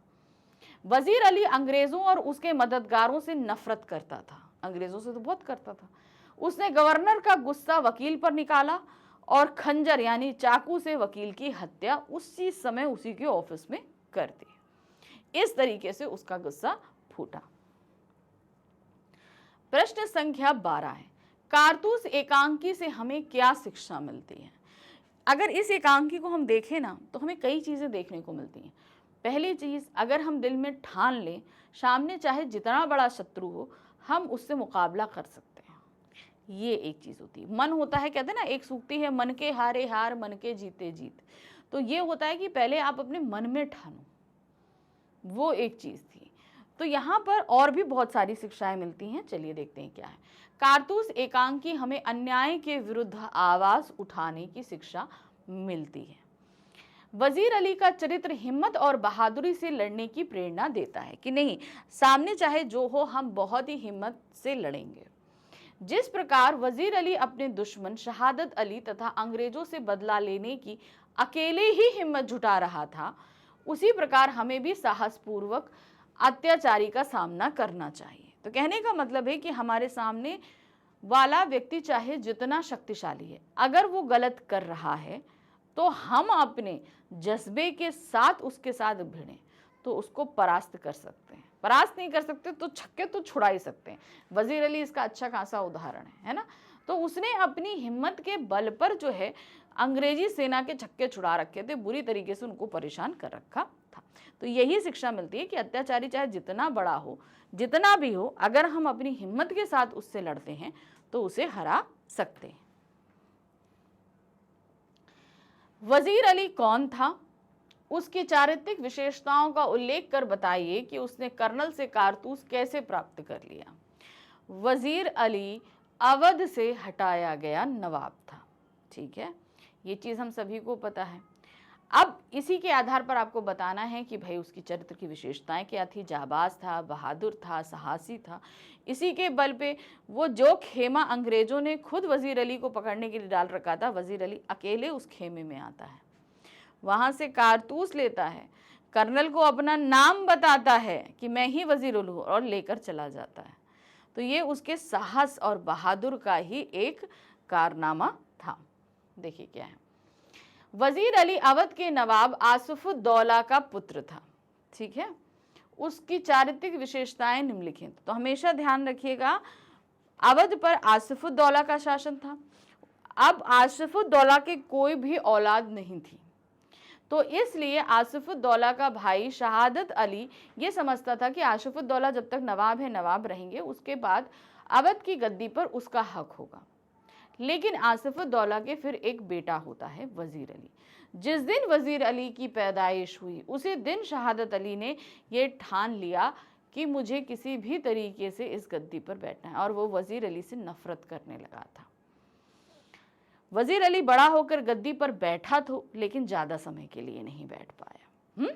वजीर अली अंग्रेजों और उसके मददगारों से नफरत करता था, अंग्रेजों से तो बहुत करता था। उसने गवर्नर का गुस्सा वकील पर निकाला और खंजर यानी चाकू से वकील की हत्या उसी समय उसी के ऑफिस में कर दी। इस तरीके से उसका गुस्सा फूटा। प्रश्न संख्या 12 है, कारतूस एकांकी से हमें क्या शिक्षा मिलती है? अगर इस एकांकी को हम देखें ना तो हमें कई चीज़ें देखने को मिलती हैं। पहली चीज़, अगर हम दिल में ठान लें सामने चाहे जितना बड़ा शत्रु हो हम उससे मुकाबला कर सकते हैं। ये एक चीज़ होती है। मन होता है, कहते हैं ना, एक सूक्ति है, मन के हारे हार मन के जीते जीत। तो ये होता है कि पहले आप अपने मन में ठानो, वो एक चीज़ थी। तो यहाँ पर और भी बहुत सारी शिक्षाएं मिलती हैं, चलिए देखते हैं क्या है। कारतूस एकांकी हमें अन्याय के विरुद्ध आवाज़ उठाने की शिक्षा मिलती है। वजीर अली का चरित्र हिम्मत और बहादुरी से लड़ने की प्रेरणा देता है कि नहीं, सामने चाहे जो हो हम बहुत ही हिम्मत से लड़ेंगे। जिस प्रकार वजीर अली अपने दुश्मन शहादत अली तथा अंग्रेजों से बदला लेने की अकेले ही हिम्मत जुटा रहा था, उसी प्रकार हमें भी साहसपूर्वक अत्याचारी का सामना करना चाहिए। तो कहने का मतलब है कि हमारे सामने वाला व्यक्ति चाहे जितना शक्तिशाली है, अगर वो गलत कर रहा है तो हम अपने जज्बे के साथ उसके साथ भिड़ें तो उसको परास्त कर सकते हैं। परास्त नहीं कर सकते तो छक्के तो छुड़ा ही सकते हैं। वजीर अली इसका अच्छा खासा उदाहरण है ना। तो उसने अपनी हिम्मत के बल पर जो है अंग्रेजी सेना के छक्के छुड़ा रखे थे, बुरी तरीके से उनको परेशान कर रखा था। तो यही शिक्षा मिलती है कि अत्याचारी चाहे जितना बड़ा हो, जितना भी हो, अगर हम अपनी हिम्मत के साथ उससे लड़ते हैं तो उसे हरा सकते हैं। वजीर अली कौन था? उसकी चारित्रिक विशेषताओं का उल्लेख कर बताइए कि उसने कर्नल से कारतूस कैसे प्राप्त कर लिया। वजीर अली अवध से हटाया गया नवाब था, ठीक है, ये चीज़ हम सभी को पता है। अब इसी के आधार पर आपको बताना है कि भाई उसकी चरित्र की विशेषताएं क्या थी। जाबाज था, बहादुर था, साहसी था। इसी के बल पे वो जो खेमा अंग्रेजों ने खुद वजीर अली को पकड़ने के लिए डाल रखा था, वजीर अली अकेले उस खेमे में आता है, वहाँ से कारतूस लेता है, कर्नल को अपना नाम बताता है कि मैं ही वजीर अली हूँ और लेकर चला जाता है। तो ये उसके साहस और बहादुर का ही एक कारनामा था। देखिए क्या है। वजीर अली अवध के नवाब आसिफुद्दौला का पुत्र था, ठीक है। उसकी चारित्रिक विशेषताएं निम्नलिखित। तो हमेशा ध्यान रखिएगा, अवध पर आसिफुद्दौला का शासन था। अब आसिफुद्दौला के कोई भी औलाद नहीं थी, तो इसलिए आसिफुद्दौला का भाई शहादत अली ये समझता था कि आसिफुद्दौला जब तक नवाब है, नवाब रहेंगे, उसके बाद अवध की गद्दी पर उसका हक होगा। लेकिन आसिफुद्दौला के फिर एक बेटा होता है वजीर अली। जिस दिन वजीर अली की पैदाइश हुई उसी दिन शहादत अली ने ये ठान लिया कि मुझे किसी भी तरीके से इस गद्दी पर बैठना है, और वो वजीर अली से नफरत करने लगा था। वजीर अली बड़ा होकर गद्दी पर बैठा तो, लेकिन ज़्यादा समय के लिए नहीं बैठ पाया।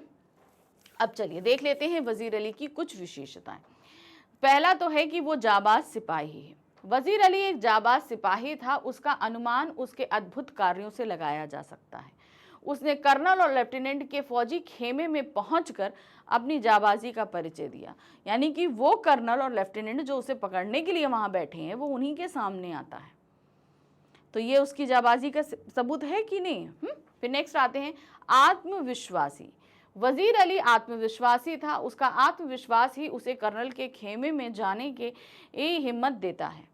अब चलिए देख लेते हैं वजीर अली की कुछ विशेषताएं। पहला तो है कि वो जाबाज सिपाही है। वजीर अली एक जाबाज सिपाही था, उसका अनुमान उसके अद्भुत कार्यों से लगाया जा सकता है। उसने कर्नल और लेफ्टिनेंट के फौजी खेमे में पहुंचकर अपनी जाबाजी का परिचय दिया, यानी कि वो कर्नल और लेफ्टिनेंट जो उसे पकड़ने के लिए वहां बैठे हैं वो उन्हीं के सामने आता है। तो ये उसकी जाबाजी का सबूत है कि नहीं। फिर नेक्स्ट आते हैं आत्मविश्वासी। वजीर अली आत्मविश्वासी था। उसका आत्मविश्वास ही उसे कर्नल के खेमे में जाने के हिम्मत देता है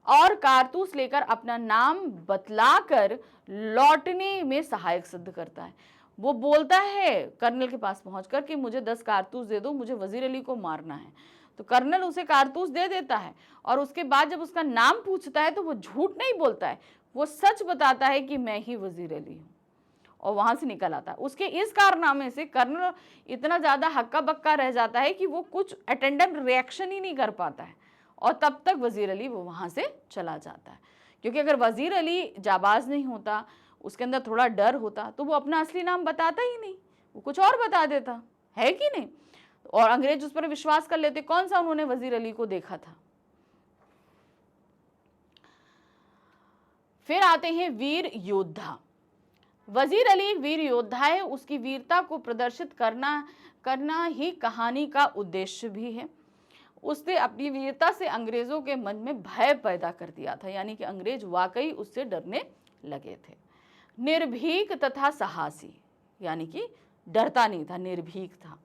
और कारतूस लेकर अपना नाम बतलाकर लौटने में सहायक सिद्ध करता है। वो बोलता है कर्नल के पास पहुंचकर कि मुझे 10 कारतूस दे दो, मुझे वजीर अली को मारना है। तो कर्नल उसे कारतूस दे देता है, और उसके बाद जब उसका नाम पूछता है तो वो झूठ नहीं बोलता है, वो सच बताता है कि मैं ही वजीर अली हूँ, और वहां से निकल आता है। उसके इस कारनामे से कर्नल इतना ज़्यादा हक्का बक्का रह जाता है कि वो कुछ अटेंडेंट रिएक्शन ही नहीं कर पाता है, और तब तक वजीर अली वो वहाँ से चला जाता है। क्योंकि अगर वजीर अली जाबाज नहीं होता, उसके अंदर थोड़ा डर होता, तो वो अपना असली नाम बताता ही नहीं, वो कुछ और बता देता, है कि नहीं। और अंग्रेज उस पर विश्वास कर लेते। कौन सा उन्होंने वजीर अली को देखा था। फिर आते हैं वीर योद्धा। वजीर अली एक वीर योद्धा है। उसकी वीरता को प्रदर्शित करना ही कहानी का उद्देश्य भी है। उसने अपनी वीरता से अंग्रेजों के मन में भय पैदा कर दिया था, यानी कि अंग्रेज वाकई उससे डरने लगे थे। निर्भीक तथा साहसी, यानी कि डरता नहीं था, निर्भीक था।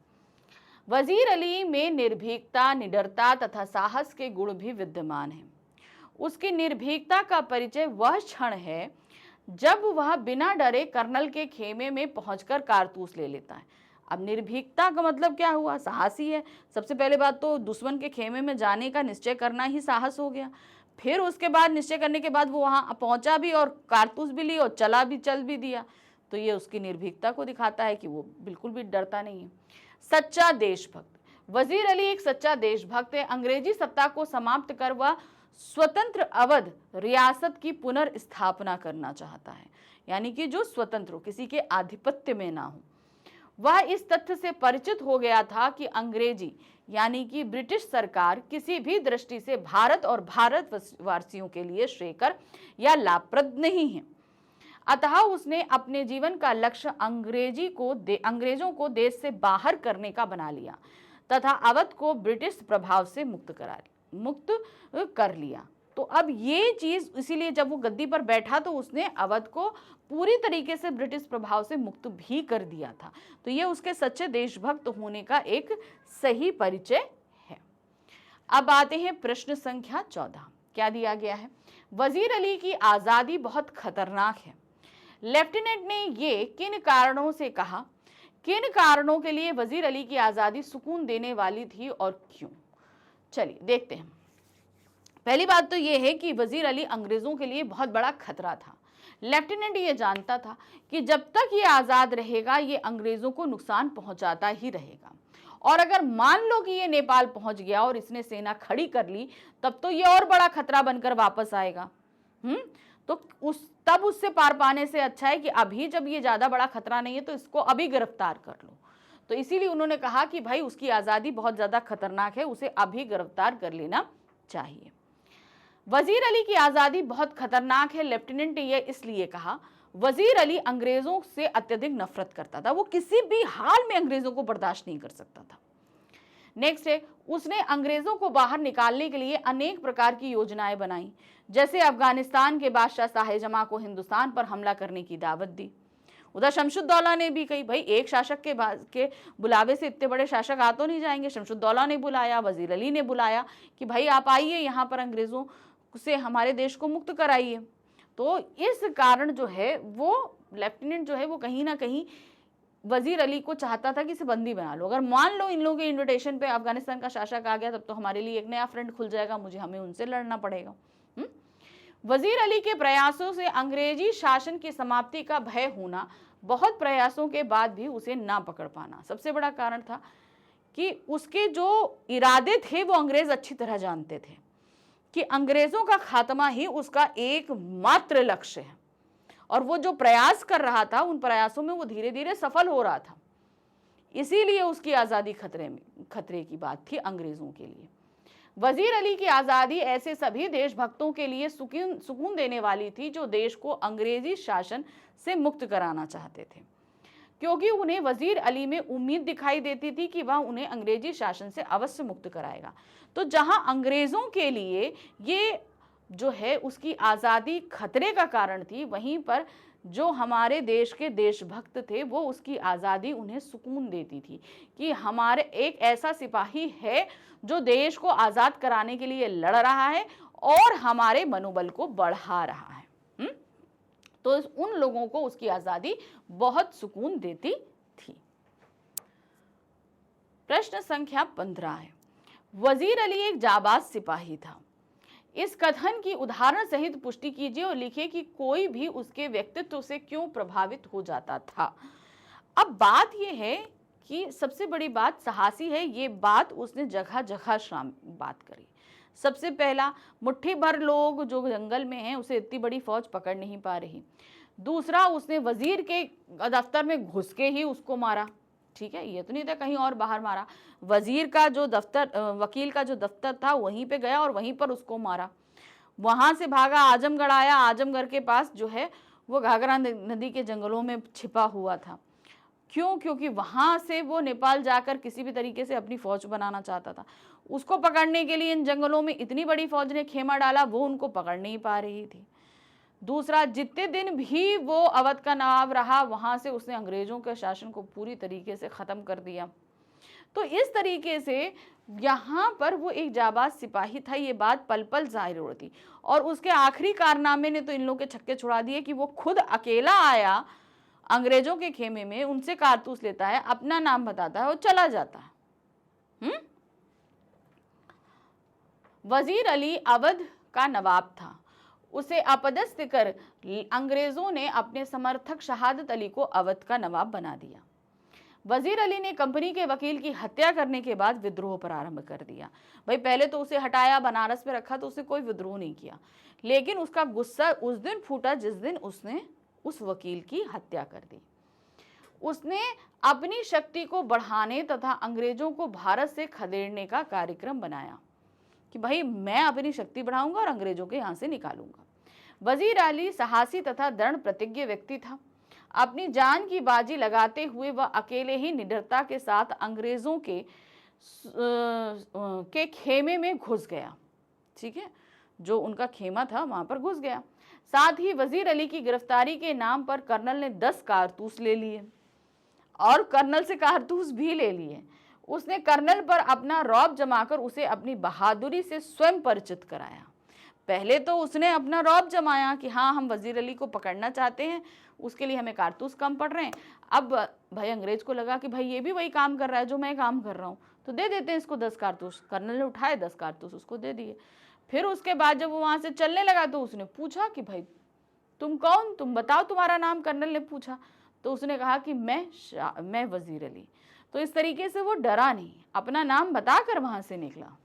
वजीर अली में निर्भीकता, निडरता तथा साहस के गुण भी विद्यमान हैं। उसकी निर्भीकता का परिचय वह क्षण है जब वह बिना डरे कर्नल के खेमे में पहुंचकर कारतूस ले लेता है। अब निर्भीकता का मतलब क्या हुआ? साहसी है। सबसे पहले बात तो दुश्मन के खेमे में जाने का निश्चय करना ही साहस हो गया। फिर उसके बाद निश्चय करने के बाद वो वहाँ पहुंचा भी और कारतूस भी ली और चल भी दिया। तो ये उसकी निर्भीकता को दिखाता है कि वो बिल्कुल भी डरता नहीं है। सच्चा देशभक्त, वजीर अली एक सच्चा देशभक्त है। अंग्रेजी सत्ता को समाप्त कर वह स्वतंत्र अवध रियासत की पुनर्स्थापना करना चाहता है, यानी कि जो स्वतंत्र हो, किसी के आधिपत्य में ना हो। वह इस तथ्य से परिचित हो गया था कि अंग्रेजी यानी कि ब्रिटिश सरकार किसी भी दृष्टि से भारत और भारतवासियों के लिए श्रेयकर या लाभप्रद नहीं है। अतः उसने अपने जीवन का लक्ष्य अंग्रेजों को देश से बाहर करने का बना लिया तथा अवध को ब्रिटिश प्रभाव से मुक्त कर लिया। तो अब ये चीज, इसीलिए जब वो गद्दी पर बैठा तो उसने अवध को पूरी तरीके से ब्रिटिश प्रभाव से मुक्त भी कर दिया था। तो ये उसके सच्चे देशभक्त होने का एक सही परिचय है। अब आते हैं प्रश्न संख्या 14। क्या दिया गया है? वजीर अली की आजादी बहुत खतरनाक है। लेफ्टिनेंट ने ये किन कारणों से कहा? किन कारणों के लिए वजीर अली की आजादी सुकून देने वाली थी और क्यों? चलिए देखते हैं। पहली बात तो यह है कि वजीर अली अंग्रेजों के लिए बहुत बड़ा खतरा था। लेफ्टिनेंट ये जानता था कि जब तक ये आजाद रहेगा ये अंग्रेजों को नुकसान पहुंचाता ही रहेगा, और अगर मान लो कि ये नेपाल पहुंच गया और इसने सेना खड़ी कर ली, तब तो ये और बड़ा खतरा बनकर वापस आएगा। तो तब उससे पार पाने से अच्छा है कि अभी जब ये ज्यादा बड़ा खतरा नहीं है तो इसको अभी गिरफ्तार कर लो। तो इसीलिए उन्होंने कहा कि भाई उसकी आजादी बहुत ज्यादा खतरनाक है, उसे अभी गिरफ्तार कर लेना चाहिए। वजीर अली की आजादी बहुत खतरनाक है, लेफ्टिनेंट ने यह इसलिए कहा, वजीर अली अंग्रेजों से अत्यधिक नफरत करता था। वो किसी भी हाल में अंग्रेजों को बर्दाश्त नहीं कर सकता था। नेक्स्ट है, उसने अंग्रेजों को बाहर निकालने के लिए अनेक प्रकार की योजनाएं बनाई, जैसे अफगानिस्तान के बादशाह शाहजहां को हिंदुस्तान पर हमला करने की दावत दी। उधर शमशुद्दौला ने भी कही, भाई एक शासक के बुलावे से इतने बड़े शासक आ तो नहीं जाएंगे। शमशुद्दौला ने बुलाया, वजीर अली ने बुलाया कि भाई आप आइए यहाँ पर अंग्रेजों से हमारे देश को मुक्त कराइए। तो इस कारण जो है वो लेफ्टिनेंट जो है वो कहीं ना कहीं वजीर अली को चाहता था कि इसे बंदी बना लो। अगर मान लो इन लोगों के इन्विटेशन पे अफगानिस्तान का शासक आ गया, तब तो हमारे लिए एक नया फ्रंट खुल जाएगा, हमें उनसे लड़ना पड़ेगा। वजीर अली के प्रयासों से अंग्रेजी शासन की समाप्ति का भय होना, बहुत प्रयासों के बाद भी उसे ना पकड़ पाना, सबसे बड़ा कारण था कि उसके जो इरादे थे वो अंग्रेज अच्छी तरह जानते थे कि अंग्रेजों का खात्मा ही उसका एकमात्र लक्ष्य है, और वो जो प्रयास कर रहा था उन प्रयासों में वो धीरे धीरे सफल हो रहा था। इसीलिए उसकी आज़ादी खतरे की बात थी अंग्रेजों के लिए। वजीर अली की आज़ादी ऐसे सभी देशभक्तों के लिए सुकून देने वाली थी जो देश को अंग्रेजी शासन से मुक्त कराना चाहते थे, क्योंकि उन्हें वजीर अली में उम्मीद दिखाई देती थी कि वह उन्हें अंग्रेजी शासन से अवश्य मुक्त कराएगा। तो जहां अंग्रेजों के लिए ये जो है उसकी आज़ादी खतरे का कारण थी, वहीं पर जो हमारे देश के देशभक्त थे वो उसकी आज़ादी उन्हें सुकून देती थी कि हमारे एक ऐसा सिपाही है जो देश को आज़ाद कराने के लिए लड़ रहा है और हमारे मनोबल को बढ़ा रहा है। तो उन लोगों को उसकी आज़ादी बहुत सुकून देती थी। प्रश्न संख्या 15 है, वजीर अली एक जाबाज सिपाही था। इस कथन की उदाहरण सहित पुष्टि कीजिए और लिखिए कि कोई भी उसके व्यक्तित्व से क्यों प्रभावित हो जाता था। अब बात यह है कि सबसे बड़ी बात साहसी है, ये बात उसने जगह जगह बात करी। सबसे पहला, मुट्ठी भर लोग जो जंगल में हैं उसे इतनी बड़ी फौज पकड़ नहीं पा रही। दूसरा, उसने वजीर के दफ्तर में घुस के ही उसको मारा। ठीक है, ये तो नहीं था कहीं और बाहर मारा, वजीर का जो दफ्तर, वकील का जो दफ्तर था वहीं पे गया और वहीं पर उसको मारा। वहां से भागा, आजमगढ़ आया, आजमगढ़ के पास जो है वो घाघरा नदी के जंगलों में छिपा हुआ था। क्यों? क्योंकि वहां से वो नेपाल जाकर किसी भी तरीके से अपनी फौज बनाना चाहता था। उसको पकड़ने के लिए इन जंगलों में इतनी बड़ी फौज ने खेमा डाला, वो उनको पकड़ नहीं पा रही थी। दूसरा, जितने दिन भी वो अवध का नवाब रहा वहां से उसने अंग्रेजों के शासन को पूरी तरीके से खत्म कर दिया। तो इस तरीके से यहाँ पर वो एक जाबाज सिपाही था, ये बात पल पल जाहिर होती। और उसके आखिरी कारनामे ने तो इन लोगों के छक्के छुड़ा दिए कि वो खुद अकेला आया, अंग्रेजों के खेमे में उनसे कारतूस लेता है, अपना नाम बताता है और चला जाता है। वजीर अली अवध का नवाब था, उसे अपदस्थ कर अंग्रेजों ने अपने समर्थक शहादत अली को अवध का नवाब बना दिया। वजीर अली ने कंपनी के वकील की हत्या करने के बाद विद्रोह प्रारंभ कर दिया। भाई पहले तो उसे हटाया, बनारस पे रखा, तो उसे कोई विद्रोह नहीं किया, लेकिन उसका गुस्सा उस दिन फूटा जिस दिन उसने उस वकील की हत्या कर दी। उसने अपनी शक्ति को बढ़ाने तथा अंग्रेजों को भारत से खदेड़ने का कार्यक्रम बनाया कि भाई मैं अपनी शक्ति बढ़ाऊंगा और अंग्रेजों के यहाँ से निकालूंगा। वजीर अली साहसी तथा दृढ़ प्रतिज्ञ व्यक्ति था। अपनी जान की बाजी लगाते हुए वह अकेले ही निडरता के साथ अंग्रेजों के खेमे में घुस गया। ठीक है, जो उनका खेमा था वहां पर घुस गया। साथ ही वजीर अली की गिरफ्तारी के नाम पर कर्नल ने 10 कारतूस ले लिए और कर्नल से कारतूस भी ले लिए। उसने कर्नल पर अपना रौब जमाकर उसे अपनी बहादुरी से स्वयं परिचित कराया। पहले तो उसने अपना रौब जमाया कि हाँ हम वजीर अली को पकड़ना चाहते हैं, उसके लिए हमें कारतूस कम पड़ रहे हैं। अब भाई अंग्रेज को लगा कि भाई ये भी वही काम कर रहा है जो मैं काम कर रहा हूँ, तो दे देते हैं इसको 10 कारतूस। कर्नल ने उठाए 10 कारतूस उसको दे दिए। फिर उसके बाद जब वो वहाँ से चलने लगा तो उसने पूछा कि भाई तुम कौन, तुम बताओ तुम्हारा नाम। कर्नल ने पूछा तो उसने कहा कि मैं वजीर अली। तो इस तरीके से वो डरा नहीं, अपना नाम बताकर वहां से निकला।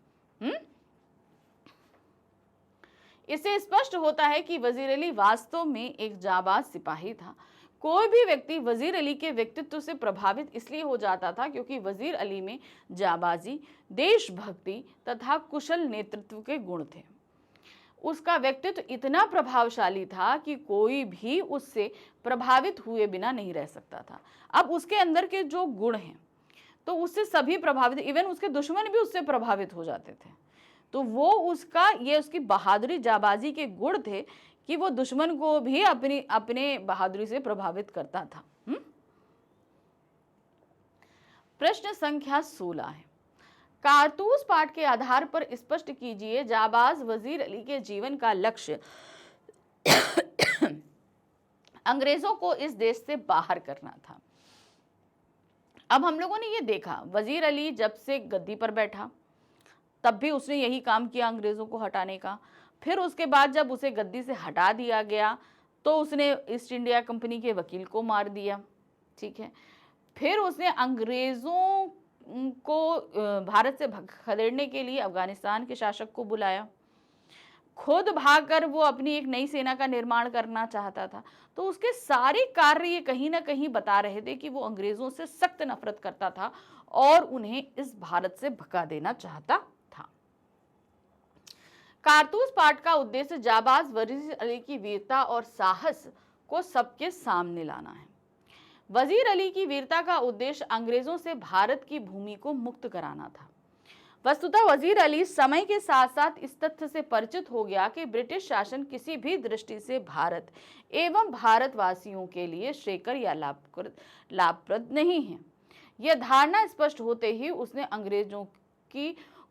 इससे स्पष्ट होता है कि वजीर अली वास्तव में एक जाबाज सिपाही था। कोई भी व्यक्ति वजीर अली के व्यक्तित्व से प्रभावित इसलिए हो जाता था क्योंकि वजीर अली में जाबाजी, देशभक्ति तथा कुशल नेतृत्व के गुण थे। उसका व्यक्तित्व इतना प्रभावशाली था कि कोई भी उससे प्रभावित हुए बिना नहीं रह सकता था। अब उसके अंदर के जो गुण हैं तो उससे सभी प्रभावित, इवन उसके दुश्मन भी उससे प्रभावित हो जाते थे। तो वो उसकी बहादुरी, जाबाजी के गुण थे कि वो दुश्मन को भी अपने बहादुरी से प्रभावित करता था। प्रश्न संख्या 16 है, कारतूस पाठ के आधार पर स्पष्ट कीजिए जाबाज वजीर अली के जीवन का लक्ष्य अंग्रेजों को इस देश से बाहर करना था। अब हम लोगों ने ये देखा वजीर अली जब से गद्दी पर बैठा तब भी उसने यही काम किया अंग्रेजों को हटाने का। फिर उसके बाद जब उसे गद्दी से हटा दिया गया तो उसने ईस्ट इंडिया कंपनी के वकील को मार दिया। ठीक है, फिर उसने अंग्रेजों को भारत से खदेड़ने के लिए अफगानिस्तान के शासक को बुलाया। खुद भागकर वो अपनी एक नई सेना का निर्माण करना चाहता था। तो उसके सारे कार्य ये कहीं ना कहीं बता रहे थे कि वो अंग्रेजों से सख्त नफरत करता था और उन्हें इस भारत से भगा देना चाहता था। कारतूस पाठ का उद्देश्य जाबाज वजीर अली की वीरता और साहस को सबके सामने लाना है। वजीर अली की वीरता का उद्देश्य अंग्रेजों से भारत की भूमि को मुक्त कराना था। वस्तुतः वजीर अली समय के साथ साथ इस तथ्य से परिचित हो गया कि ब्रिटिश शासन किसी भी दृष्टि से भारत एवं भारतवासियों के लिए श्रेयकर या लाभप्रद नहीं है। यह धारणा स्पष्ट होते ही उसने अंग्रेजों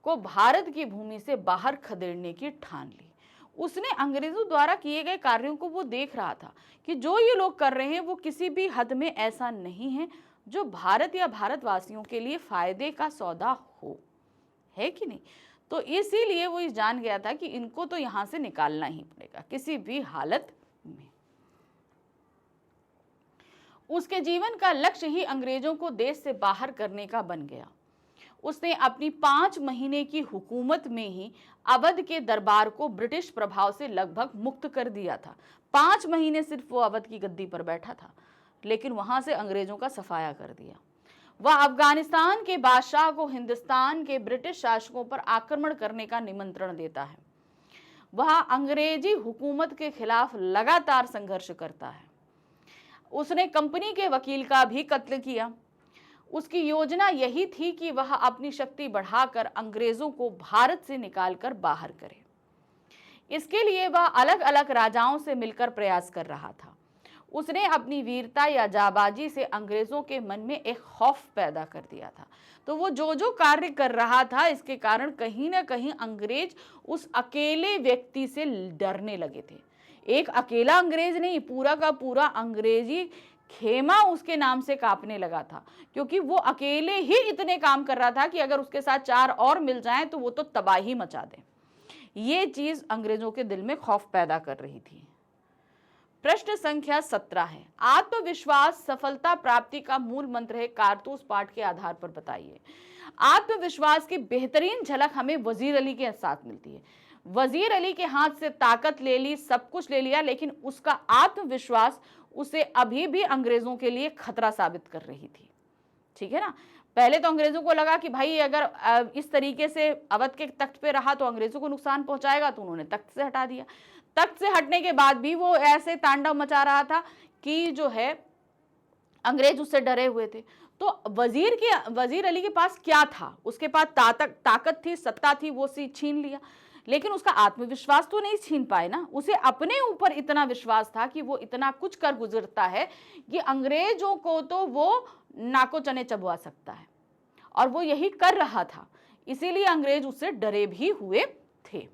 को भारत की भूमि से बाहर खदेड़ने की ठान ली। उसने अंग्रेजों द्वारा किए गए कार्यों को वो देख रहा था कि जो ये लोग कर रहे हैं वो किसी भी हद में ऐसा नहीं है जो भारत या भारतवासियों के लिए फायदे का सौदा हो, है कि नहीं। तो इसीलिए वो जान गया था कि इनको तो यहां से निकालना ही पड़ेगा किसी भी हालत में। उसके जीवन का लक्ष्य ही अंग्रेजों को देश से बाहर करने का बन गया। उसने अपनी 5 महीने की हुकूमत में ही अवध के दरबार को ब्रिटिश प्रभाव से लगभग मुक्त कर दिया था। 5 महीने सिर्फ वो अवध की गद्दी पर बैठा था, लेकिन वहां से अंग्रेजों का सफाया कर दिया। वह अफगानिस्तान के बादशाह को हिंदुस्तान के ब्रिटिश शासकों पर आक्रमण करने का निमंत्रण देता है। वह अंग्रेजी हुकूमत के खिलाफ लगातार संघर्ष करता है। उसने कंपनी के वकील का भी कत्ल किया। उसकी योजना यही थी कि वह अपनी शक्ति बढ़ाकर अंग्रेजों को भारत से निकालकर बाहर करे। इसके लिए वह अलग अलग राजाओं से मिलकर प्रयास कर रहा था। उसने अपनी वीरता या जाबाजी से अंग्रेजों के मन में एक खौफ पैदा कर दिया था। तो वो जो कार्य कर रहा था इसके कारण कहीं ना कहीं अंग्रेज उस अकेले व्यक्ति से डरने लगे थे। एक अकेला अंग्रेज नहीं, पूरा का पूरा अंग्रेजी खेमा उसके नाम से कांपने लगा था, क्योंकि वो अकेले ही इतने काम कर रहा था कि अगर उसके साथ 4 और मिल जाएं तो वो तो तबाही मचा दें। ये चीज अंग्रेजों के दिल में खौफ पैदा कर रही थी। प्रश्न संख्या 17 है, आत्मविश्वास सफलता प्राप्ति का मूल मंत्र है, कारतूस पाठ के आधार पर बताइए। आत्मविश्वास की बेहतरीन झलक हमें वजीर अली के साथ मिलती है। वजीर अली के हाथ से ताकत ले ली, सब कुछ ले लिया, लेकिन उसका आत्मविश्वास उसे अभी भी अंग्रेजों के लिए खतरा साबित कर रही थी। ठीक है ना। पहले तो अंग्रेजों को लगा कि भाई अगर इस तरीके से अवध के तख्त पे रहा तो अंग्रेजों को नुकसान पहुंचाएगा, तो उन्होंने तख्त से हटा दिया। तख्त से हटने के बाद भी वो ऐसे तांडव मचा रहा था कि जो है अंग्रेज उससे डरे हुए थे। तो वजीर अली के पास क्या था? उसके पास ताकत थी, सत्ता थी, वो छीन लिया, लेकिन उसका आत्मविश्वास तो नहीं छीन पाए ना। उसे अपने ऊपर इतना विश्वास था कि वो इतना कुछ कर गुजरता है कि अंग्रेजों को तो वो नाको चने चबवा सकता है, और वो यही कर रहा था। इसीलिए अंग्रेज उससे डरे भी हुए थे।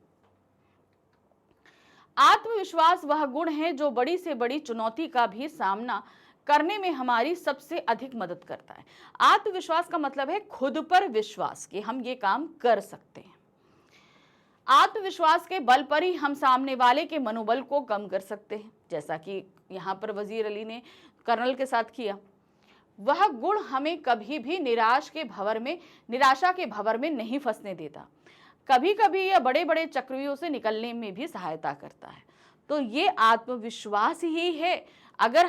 आत्मविश्वास वह गुण है जो बड़ी से बड़ी चुनौती का भी सामना करने में हमारी सबसे अधिक मदद करता है। आत्मविश्वास का मतलब है खुद पर विश्वास कि हम ये काम कर सकते हैं। आत्मविश्वास के बल पर ही हम सामने वाले के मनोबल को कम कर सकते हैं, जैसा कि यहाँ पर वजीर अली ने कर्नल के साथ किया। वह गुण हमें कभी भी निराशा के भंवर में नहीं फंसने देता। कभी कभी यह बड़े बड़े चक्रव्यूहों से निकलने में भी सहायता करता है। तो ये आत्मविश्वास ही है। अगर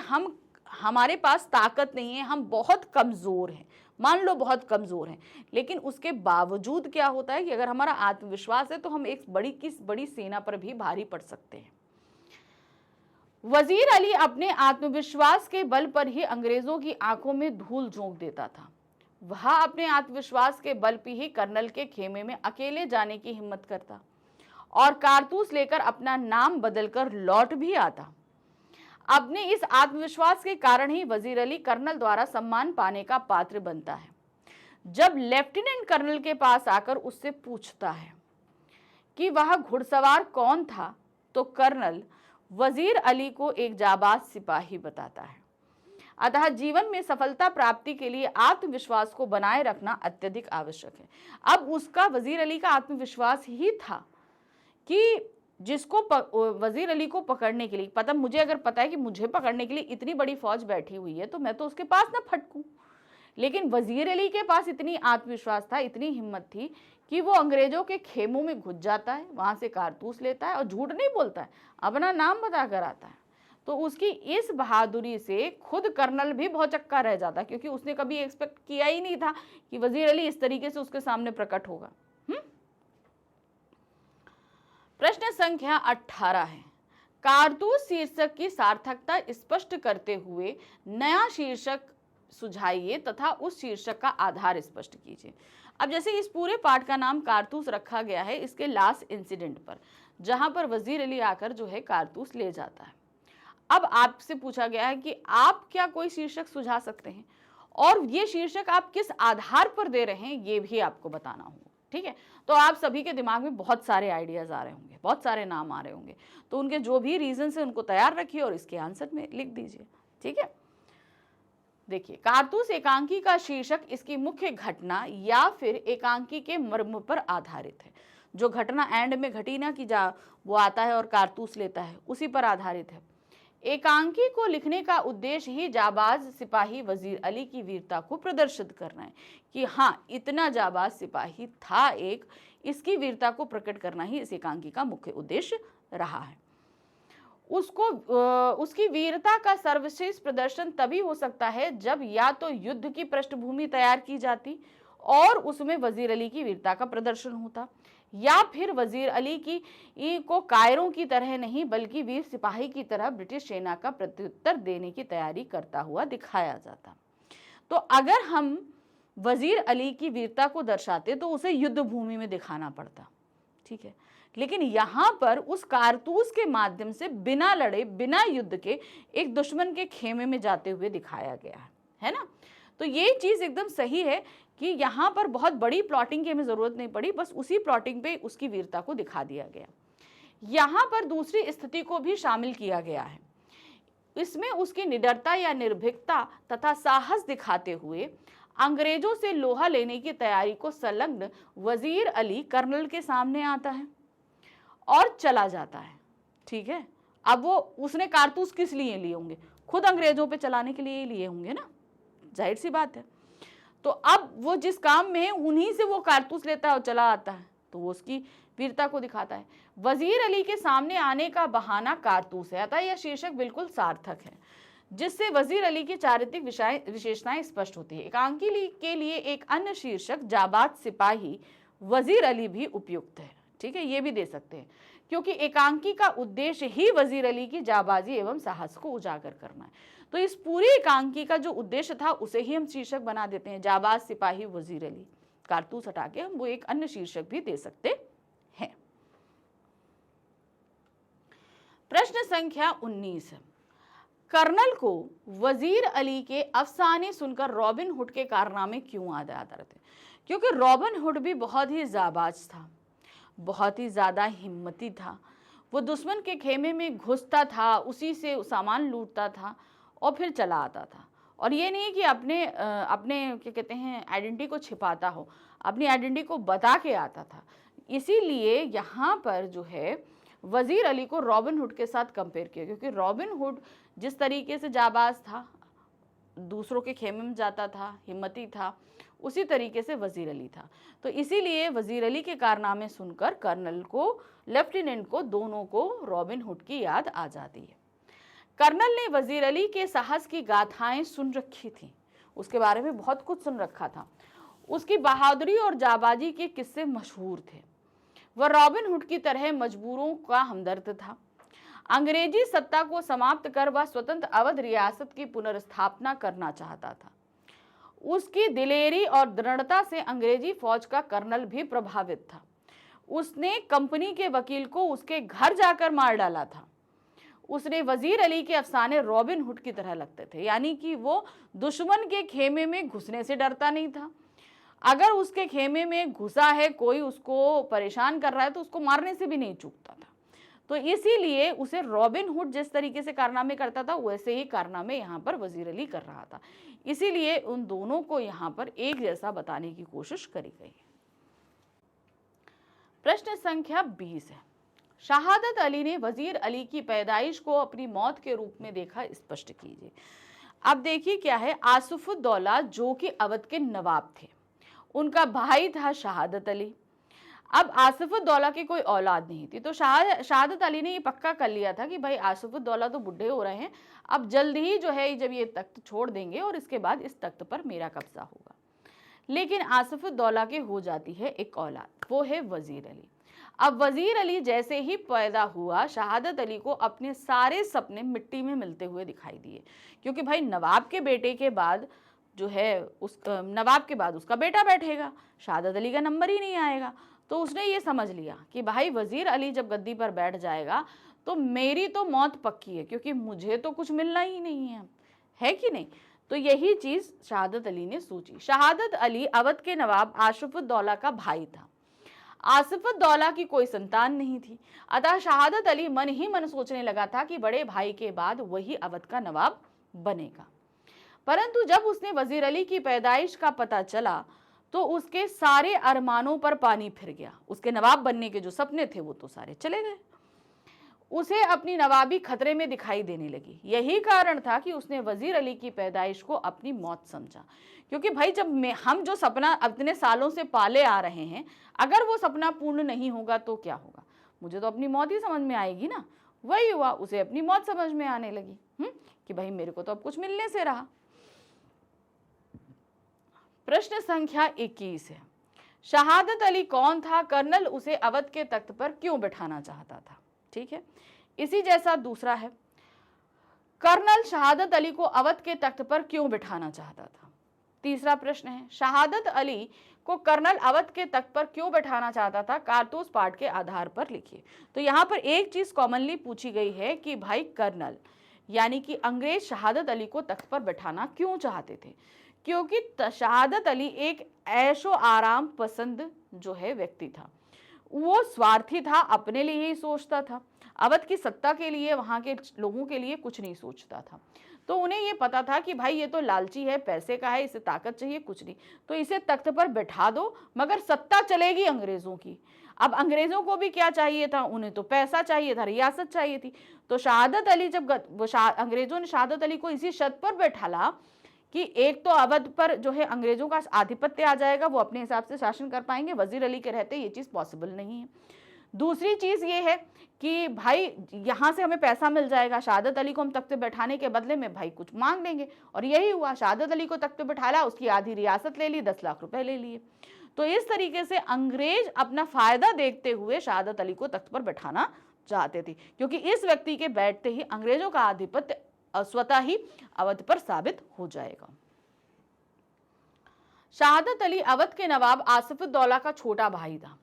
हमारे पास ताकत नहीं है, हम बहुत कमजोर हैं, मान लो बहुत कमजोर हैं, लेकिन उसके बावजूद क्या होता है कि अगर हमारा आत्मविश्वास है तो हम एक बड़ी सेना पर भी भारी पड़ सकते हैं। वजीर अली अपने आत्मविश्वास के बल पर ही अंग्रेजों की आंखों में धूल झोंक देता था। वह अपने आत्मविश्वास के बल पर ही कर्नल के खेमे में अकेले जाने की हिम्मत करता और कारतूस लेकर अपना नाम बदलकर लौट भी आता। अपने इस आत्मविश्वास के कारण ही वजीर अली कर्नल द्वारा सम्मान पाने का पात्र बनता है। जब लेफ्टिनेंट कर्नल के पास आकर उससे पूछता है कि वह घुड़सवार कौन था, तो कर्नल वजीर अली को एक जाबाज सिपाही बताता है। अतः जीवन में सफलता प्राप्ति के लिए आत्मविश्वास को बनाए रखना अत्यधिक आवश्यक है। अब उसका वजीर अली का आत्मविश्वास ही था कि जिसको वजीर अली को पकड़ने के लिए मुझे अगर पता है कि मुझे पकड़ने के लिए इतनी बड़ी फौज बैठी हुई है तो मैं तो उसके पास ना फटकूं। लेकिन वजीर अली के पास इतनी आत्मविश्वास था, इतनी हिम्मत थी कि वो अंग्रेजों के खेमों में घुस जाता है, वहां से कारतूस लेता है और झूठ नहीं बोलता है, अपना नाम बताकर आता है। तो उसकी इस बहादुरी से खुद कर्नल भी बहुत चक्का रह जाता, क्योंकि उसने कभी एक्सपेक्ट किया ही नहीं था कि वजीर अली इस तरीके से उसके सामने प्रकट होगा। प्रश्न संख्या 18 है, कारतूस शीर्षक की सार्थकता स्पष्ट करते हुए नया शीर्षक सुझाइए तथा उस शीर्षक का आधार स्पष्ट कीजिए। अब जैसे इस पूरे पाठ का नाम कारतूस रखा गया है इसके लास्ट इंसिडेंट पर, जहां पर वजीर अली आकर जो है कारतूस ले जाता है। अब आपसे पूछा गया है कि आप क्या कोई शीर्षक सुझा सकते हैं, और ये शीर्षक आप किस आधार पर दे रहे हैं ये भी आपको बताना होगा। ठीक है, तो आप सभी के दिमाग में बहुत सारे आइडियाज आ रहे होंगे, बहुत सारे नाम आ रहे होंगे, तो उनके जो भी रीजन है उनको तैयार रखिए और इसके आंसर में लिख दीजिए। ठीक है, देखिए, कारतूस एकांकी का शीर्षक इसकी मुख्य घटना या फिर एकांकी के मर्म पर आधारित है। जो घटना एंड में घटी ना कि वो आता है और कारतूस लेता है, उसी पर आधारित है। एकांकी को लिखने का उद्देश्य ही जाबाज सिपाही वजीर अली की वीरता को प्रदर्शित करना है कि हाँ, इतना जाबाज सिपाही था एक, इसकी वीरता को प्रकट करना ही इस एकांकी का मुख्य उद्देश्य रहा है। उसकी वीरता का सर्वश्रेष्ठ प्रदर्शन तभी हो सकता है जब या तो युद्ध की पृष्ठभूमि तैयार की जाती और उसमें वजीर अली की वीरता का प्रदर्शन होता, या फिर वजीर अली को कायरों की तरह नहीं बल्कि वीर सिपाही की तरह ब्रिटिश सेना का प्रत्युत्तर देने की तैयारी करता हुआ दिखाया जाता। तो अगर हम वजीर अली की वीरता को दर्शाते तो उसे युद्ध भूमि में दिखाना पड़ता। ठीक है, लेकिन यहाँ पर उस कारतूस के माध्यम से बिना लड़े बिना युद्ध के एक दुश्मन के खेमे में जाते हुए दिखाया गया है ना। तो ये चीज़ एकदम सही है कि यहाँ पर बहुत बड़ी प्लॉटिंग की हमें ज़रूरत नहीं पड़ी, बस उसी प्लॉटिंग पे उसकी वीरता को दिखा दिया गया। यहाँ पर दूसरी स्थिति को भी शामिल किया गया है। इसमें उसकी निडरता या निर्भीकता तथा साहस दिखाते हुए अंग्रेजों से लोहा लेने की तैयारी को संलग्न वजीर अली कर्नल के सामने आता है और चला जाता है। ठीक है, अब वो उसने कारतूस किस लिए लिए होंगे? खुद अंग्रेजों पे चलाने के लिए लिए होंगे ना, जाहिर सी बात है। तो अब वो जिस काम में है उन्हीं से वो कारतूस लेता है और चला आता है, तो वो उसकी वीरता को दिखाता है। वजीर अली के सामने आने का बहाना कारतूस है, अतः यह शीर्षक बिल्कुल सार्थक है, जिससे वजीर अली की चारित्रिक विशेषताएं स्पष्ट होती है। एकांकी के लिए एक अन्य शीर्षक जाबाज सिपाही वजीर अली भी उपयुक्त है। ठीक है, ये भी दे सकते हैं, क्योंकि एकांकी का उद्देश्य ही वजीर अली की जाबाजी एवं साहस को उजागर करना है। तो इस पूरी एकांकी का जो उद्देश्य था उसे ही हम शीर्षक बना देते हैं, जाबाज सिपाही वजीर अली। कारतूस हटा के हम वो एक अन्य शीर्षक भी दे सकते हैं। प्रश्न संख्या 19 है, कर्नल को वजीर अली के अफसाने सुनकर रॉबिन हुड के कारनामे क्यों याद आते थे? क्योंकि रॉबिन हुड भी बहुत ही जाबाज था, बहुत ही ज्यादा हिम्मती था। वो दुश्मन के खेमे में घुसता था, उसी से सामान लूटता था और फिर चला आता था। और ये नहीं कि अपने क्या कहते हैं आइडेंटिटी को छिपाता हो, अपनी आइडेंटिटी को बता के आता था। इसीलिए यहाँ पर जो है वजीर अली को रॉबिन हुड के साथ कंपेयर किया, क्योंकि रॉबिन हुड जिस तरीके से जाबाज था, दूसरों के खेमे में जाता था, हिम्मती था, उसी तरीके से वजीर अली था। तो इसीलिए वजीर अली के कारनामे सुनकर कर्नल को, लेफ्टिनेंट को, दोनों को रॉबिन हुड की याद आ जाती है। कर्नल ने वजीर अली के साहस की गाथाएं सुन रखी थी, उसके बारे में बहुत कुछ सुन रखा था। उसकी बहादुरी और जाबाजी के किस्से मशहूर थे। वह रॉबिन हुड की तरह मजबूरों का हमदर्द था। अंग्रेजी सत्ता को समाप्त कर वह स्वतंत्र अवध रियासत की पुनर्स्थापना करना चाहता था। उसकी दिलेरी और दृढ़ता से अंग्रेजी फौज का कर्नल भी प्रभावित था। उसने कंपनी के वकील को उसके घर जाकर मार डाला था। उसने वजीर अली के अफसाने रॉबिन हुड की तरह लगते थे, यानी कि वो दुश्मन के खेमे में घुसने से डरता नहीं था। अगर उसके खेमे में घुसा है, कोई उसको परेशान कर रहा है, तो उसको मारने से भी नहीं चूकता था। तो इसीलिए उसे रॉबिन हुड जिस तरीके से कारनामे करता था, वैसे ही कारनामे यहाँ पर वजीर अली कर रहा था। इसीलिए उन दोनों को यहाँ पर एक जैसा बताने की कोशिश करी गई है। प्रश्न संख्या 20 है, शहादत अली ने वजीर अली की पैदाइश को अपनी मौत के रूप में देखा, स्पष्ट कीजिए। अब देखिए क्या है, आसिफुद्दौला जो कि अवध के नवाब थे, उनका भाई था शहादत अली। अब आसिफुद्दौला की कोई औलाद नहीं थी, तो शहादत अली ने ये पक्का कर लिया था कि भाई आसिफुद्दौला तो बुढ़े हो रहे हैं, अब जल्द ही जो है जब ये तख्त छोड़ देंगे और इसके बाद इस तख्त पर मेरा कब्जा होगा। लेकिन आसिफुद्दौला के हो जाती है एक औलाद, वो है वजीर अली। अब वजीर अली जैसे ही पैदा हुआ, शहादत अली को अपने सारे सपने मिट्टी में मिलते हुए दिखाई दिए, क्योंकि भाई नवाब के बेटे के बाद जो है उस नवाब के बाद उसका बेटा बैठेगा, शहादत अली का नंबर ही नहीं आएगा। तो उसने ये समझ लिया कि भाई वजीर अली जब गद्दी पर बैठ जाएगा तो मेरी तो मौत पक्की है, क्योंकि मुझे तो कुछ मिलना ही नहीं है कि नहीं। तो यही चीज शहादत अली ने सोची। शहादत अली अवध के नवाब आसिफुद्दौला का भाई था। आसिफुद्दौला की कोई संतान नहीं थी, अतः शहादत अली मन ही मन सोचने लगा था कि बड़े भाई के बाद वही अवध का नवाब बनेगा। परंतु जब उसने वजीर अली की पैदाइश का पता चला तो उसके सारे अरमानों पर पानी फिर गया। उसके नवाब बनने के जो सपने थे वो तो सारे चले गए। उसे अपनी नवाबी खतरे में दिखाई देने लगी। यही कारण था कि उसने वजीर अली की पैदाइश को अपनी मौत समझा, क्योंकि भाई जब हम जो सपना इतने सालों से पाले आ रहे हैं, अगर वो सपना पूर्ण नहीं होगा तो क्या होगा, मुझे तो अपनी मौत ही समझ में आएगी ना। वही हुआ, उसे अपनी मौत समझ में आने लगी कि भाई मेरे को तो अब कुछ मिलने से रहा। प्रश्न संख्या 21 है, शहादत अली कौन था? कर्नल उसे अवध के तख्त पर क्यों बैठाना चाहता था? ठीक है, इसी जैसा दूसरा है, कर्नल शहादत अली को अवध के तख्त पर क्यों बैठाना चाहता था? तीसरा प्रश्न है, शहादत अली को कर्नल अवध के तख्त पर क्यों बैठाना चाहता था? कारतूस पाठ के आधार पर लिखिए। तो यहाँ पर एक चीज कॉमनली पूछी गई है कि भाई कर्नल यानी कि अंग्रेज शहादत अली को तख्त पर बैठाना क्यों चाहते थे? क्योंकि शहादत अली एक ऐशो आराम पसंद जो है व्यक्ति था, वो स्वार्थी था, अपने लिए ही सोचता था। अवध की सत्ता के लिए, वहाँ के लोगों के लिए कुछ नहीं सोचता था। तो उन्हें ये पता था कि भाई ये तो लालची है, पैसे का है, इसे ताकत चाहिए, कुछ नहीं, तो इसे तख्त पर बैठा दो, मगर सत्ता चलेगी अंग्रेजों की। अब अंग्रेजों को भी क्या चाहिए था, उन्हें तो पैसा चाहिए था, रियासत चाहिए थी। तो शहादत अली जब अंग्रेजों ने शहादत अली को इसी शर्त पर बैठाला कि एक तो अवध पर जो है अंग्रेजों का आधिपत्य आ जाएगा, वो अपने हिसाब से शासन कर पाएंगे, वजीर अली के रहते ये चीज़ पॉसिबल नहीं है। दूसरी चीज़ ये है कि भाई यहाँ से हमें पैसा मिल जाएगा, शहादत अली को हम तख्त पे बैठाने के बदले में भाई कुछ मांग लेंगे, और यही हुआ। शहादत अली को तख्त पे बैठाला, उसकी आधी रियासत ले ली, 10 लाख रुपए ले लिए। तो इस तरीके से अंग्रेज अपना फायदा देखते हुए शहादत अली को तख्त पर बैठाना चाहते थे, क्योंकि इस व्यक्ति के बैठते ही अंग्रेजों का आधिपत्य स्वतः ही अवध पर साबित हो जाएगा। शहादत अली अवध के नवाब आसिफुद्दौला का छोटा भाई था।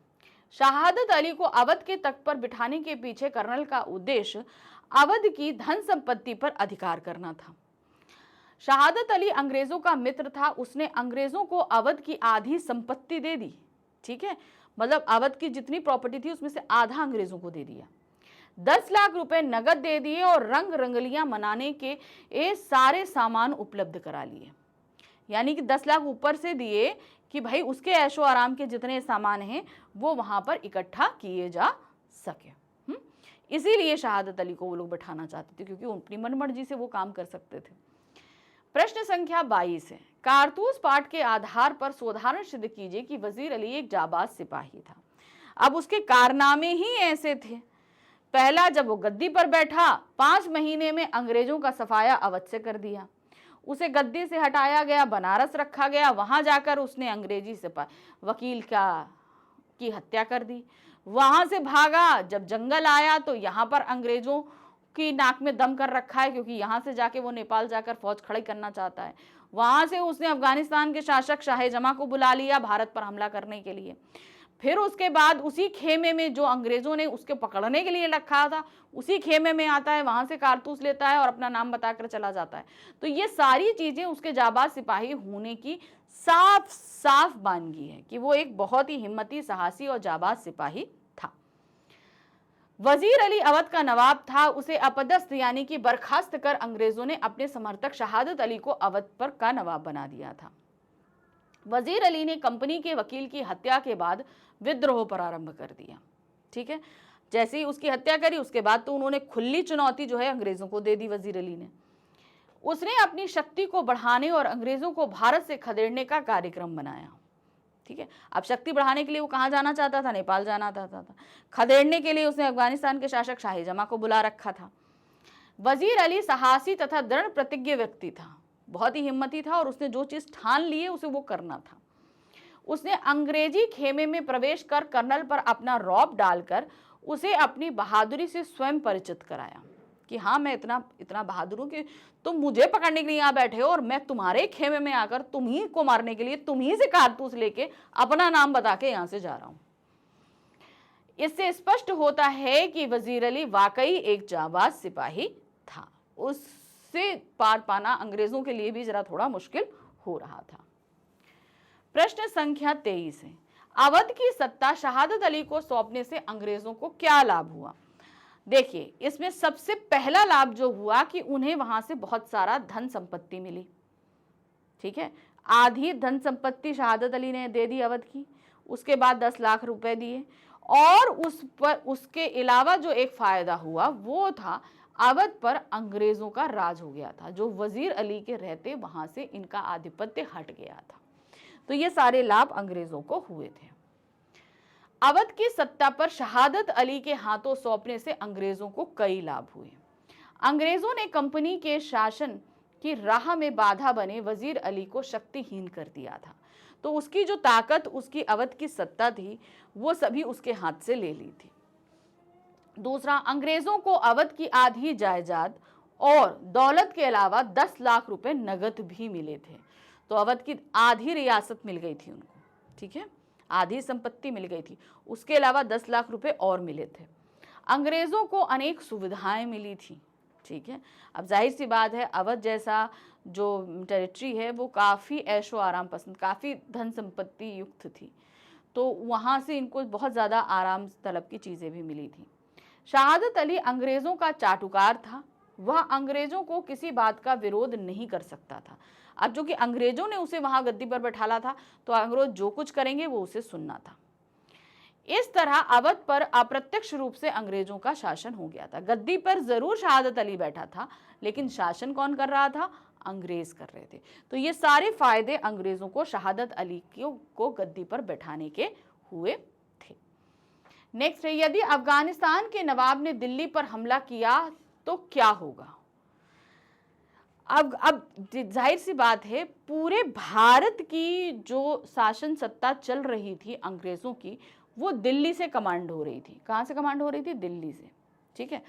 शहादत अली को अवध के तख्त पर बिठाने के पीछे कर्नल का उद्देश्य अवध की धन संपत्ति पर अधिकार करना था। शहादत अली अंग्रेजों का मित्र था, उसने अंग्रेजों को अवध की आधी संपत्ति दे दी। ठीक है, मतलब अवध की जितनी प्रॉपर्टी थी उसमें से आधा अंग्रेजों को दे दिया। 10 लाख रुपए नगद दे दिए और रंग रंगलियां मनाने के ये सारे सामान उपलब्ध करा लिए। यानी कि 10 लाख ऊपर से दिए कि भाई उसके ऐशो आराम के जितने सामान हैं वो वहां पर इकट्ठा किए जा सके। इसीलिए शहादत अली को वो लोग बैठाना चाहते थे, क्योंकि अपनी मनमर्जी से वो काम कर सकते थे। प्रश्न संख्या 22 है, कारतूस पाठ के आधार पर सोदाहरण सिद्ध कीजिए कि वजीर अली एक जाबाज सिपाही था। अब उसके कारनामे ही ऐसे थे। पहला, जब वो गद्दी पर बैठा 5 महीने में अंग्रेजों का सफाया अवध से कर दिया। उसे गद्दी से हटाया गया, बनारस रखा गया, वहां जाकर उसने अंग्रेजी वकील की हत्या कर दी। वहां से भागा, जब जंगल आया तो यहाँ पर अंग्रेजों की नाक में दम कर रखा है, क्योंकि यहाँ से जाके वो नेपाल जाकर फौज खड़ी करना चाहता है। वहां से उसने अफगानिस्तान के शासक शाहजमा को बुला लिया भारत पर हमला करने के लिए। फिर उसके बाद उसी खेमे में जो अंग्रेजों ने उसके पकड़ने के लिए रखा था, उसी खेमे में आता है, वहां से कारतूस लेता है और अपना नाम बताकर चला जाता है। तो ये सारी चीजें उसके जाबाज सिपाही होने की साफ साफ बानगी है कि वो एक बहुत ही हिम्मती, साहसी और जाबाज सिपाही था। वजीर अली अवध का नवाब था, उसे अपदस्थ यानी कि बर्खास्त कर अंग्रेजों ने अपने समर्थक शहादत अली को अवध पर का नवाब बना दिया था। वजीर अली ने कंपनी के वकील की हत्या के बाद विद्रोह प्रारंभ कर दिया। ठीक है, जैसे ही उसकी हत्या करी उसके बाद तो उन्होंने खुली चुनौती जो है अंग्रेजों को दे दी। वजीर अली ने उसने अपनी शक्ति को बढ़ाने और अंग्रेजों को भारत से खदेड़ने का कार्यक्रम बनाया। ठीक है, अब शक्ति बढ़ाने के लिए वो कहाँ जाना चाहता था, नेपाल जाना चाहता था। खदेड़ने के लिए उसने अफगानिस्तान के शासक शाहजमा को बुला रखा था। वजीर अली साहसी तथा दृढ़ प्रतिज्ञ व्यक्ति था, बहुत ही हिम्मती था, और उसने जो चीज ठान ली है उसे वो करना था। उसने अंग्रेजी खेमे में प्रवेश कर कर्नल पर अपना रौब डालकर उसे अपनी बहादुरी से स्वयं परिचित कराया कि हाँ, मैं इतना बहादुर हूं कि तुम मुझे पकड़ने के लिए यहाँ बैठे हो और मैं तुम्हारे खेमे में आकर तुम ही को मारने के लिए तुम ही से कारतूस लेके अपना नाम बता के यहाँ से जा रहा हूं। इससे स्पष्ट होता है कि वजीर अली वाकई एक जाबाज सिपाही था। उससे पार पाना अंग्रेजों के लिए भी जरा थोड़ा मुश्किल हो रहा था। प्रश्न संख्या 23 है, अवध की सत्ता शहादत अली को सौंपने से अंग्रेजों को क्या लाभ हुआ। देखिए, इसमें सबसे पहला लाभ जो हुआ कि उन्हें वहां से बहुत सारा धन संपत्ति मिली। ठीक है, आधी धन संपत्ति शहादत अली ने दे दी अवध की, उसके बाद 10 लाख रुपए दिए, और उस पर उसके अलावा जो एक फायदा हुआ वो था अवध पर अंग्रेजों का राज हो गया था। जो वजीर अली के रहते वहां से इनका आधिपत्य हट गया था। तो ये सारे लाभ अंग्रेजों को हुए थे। अवध की सत्ता पर शहादत अली के हाथों सौंपने से अंग्रेजों को कई लाभ हुए। अंग्रेजों ने कंपनी के शासन की राह में बाधा बने वजीर अली को शक्तिहीन कर दिया था। तो उसकी जो ताकत, उसकी अवध की सत्ता थी, वो सभी उसके हाथ से ले ली थी। दूसरा, अंग्रेजों को अवध की आधी जायदाद और दौलत के अलावा 10 लाख रुपए नगद भी मिले थे। तो अवध की आधी रियासत मिल गई थी उनको। ठीक है, आधी संपत्ति मिल गई थी, उसके अलावा 10 लाख रुपए और मिले थे। अंग्रेजों को अनेक सुविधाएं मिली थी। ठीक है, अब जाहिर सी बात है, अवध जैसा जो टेरिटरी है वो काफ़ी ऐशो आराम पसंद, काफ़ी धन संपत्ति युक्त थी, तो वहाँ से इनको बहुत ज़्यादा आराम तलब की चीज़ें भी मिली थी। शहादत अली अंग्रेजों का चाटुकार था, वह अंग्रेजों को किसी बात का विरोध नहीं कर सकता था। अब जो कि अंग्रेजों ने उसे वहां गद्दी पर बैठाला था, तो अंग्रेज जो कुछ करेंगे वो उसे सुनना था। इस तरह अवध पर अप्रत्यक्ष रूप से अंग्रेजों का शासन हो गया था। गद्दी पर जरूर शहादत अली बैठा था, लेकिन शासन कौन कर रहा था? अंग्रेज कर रहे थे। तो ये सारे फायदे अंग्रेजों को शहादत अली को गद्दी पर बैठाने के हुए थे। नेक्स्ट है, यदि अफगानिस्तान के नवाब ने दिल्ली पर हमला किया तो क्या होगा? अब जाहिर सी बात है, पूरे भारत की जो शासन सत्ता चल रही थी अंग्रेजों की, वो दिल्ली से कमांड हो रही थी। कहाँ से कमांड हो रही थी? दिल्ली से। ठीक है।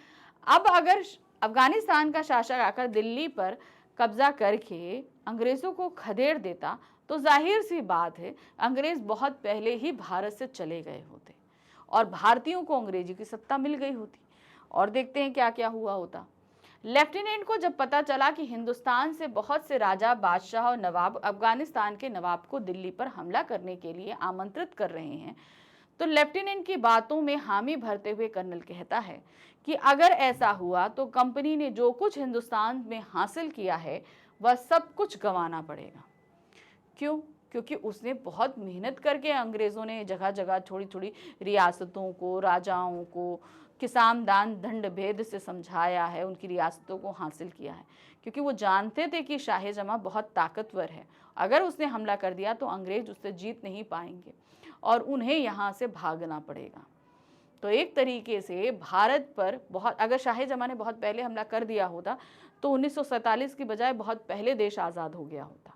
अब अगर अफगानिस्तान का शासक आकर दिल्ली पर कब्जा करके अंग्रेजों को खदेड़ देता, तो जाहिर सी बात है अंग्रेज बहुत पहले ही भारत से चले गए होते और भारतीयों को अंग्रेजी की सत्ता मिल गई होती। और देखते हैं क्या क्या हुआ होता। लेफ्टिनेंट को जब पता चला कि हिंदुस्तान से बहुत से राजा, बादशाह और नवाब अफगानिस्तान के नवाब को दिल्ली पर हमला करने के लिए आमंत्रित कर रहे हैं, तो लेफ्टिनेंट की बातों में हामी भरते हुए कर्नल कहता है कि अगर ऐसा हुआ तो कंपनी ने जो कुछ हिंदुस्तान में हासिल किया है वह सब कुछ गंवाना पड़ेगा। क्यों? क्योंकि उसने बहुत मेहनत करके अंग्रेजों ने जगह जगह थोड़ी थोड़ी रियासतों को, राजाओं को किसान दान दंड भेद से समझाया है, उनकी रियासतों को हासिल किया है, क्योंकि वो जानते थे कि शाह जमां बहुत ताकतवर है। अगर उसने हमला कर दिया तो अंग्रेज उससे जीत नहीं पाएंगे और उन्हें यहाँ से भागना पड़ेगा। तो एक तरीके से भारत पर बहुत, अगर शाह जमां ने बहुत पहले हमला कर दिया होता तो 1947 की बजाय बहुत पहले देश आज़ाद हो गया होता।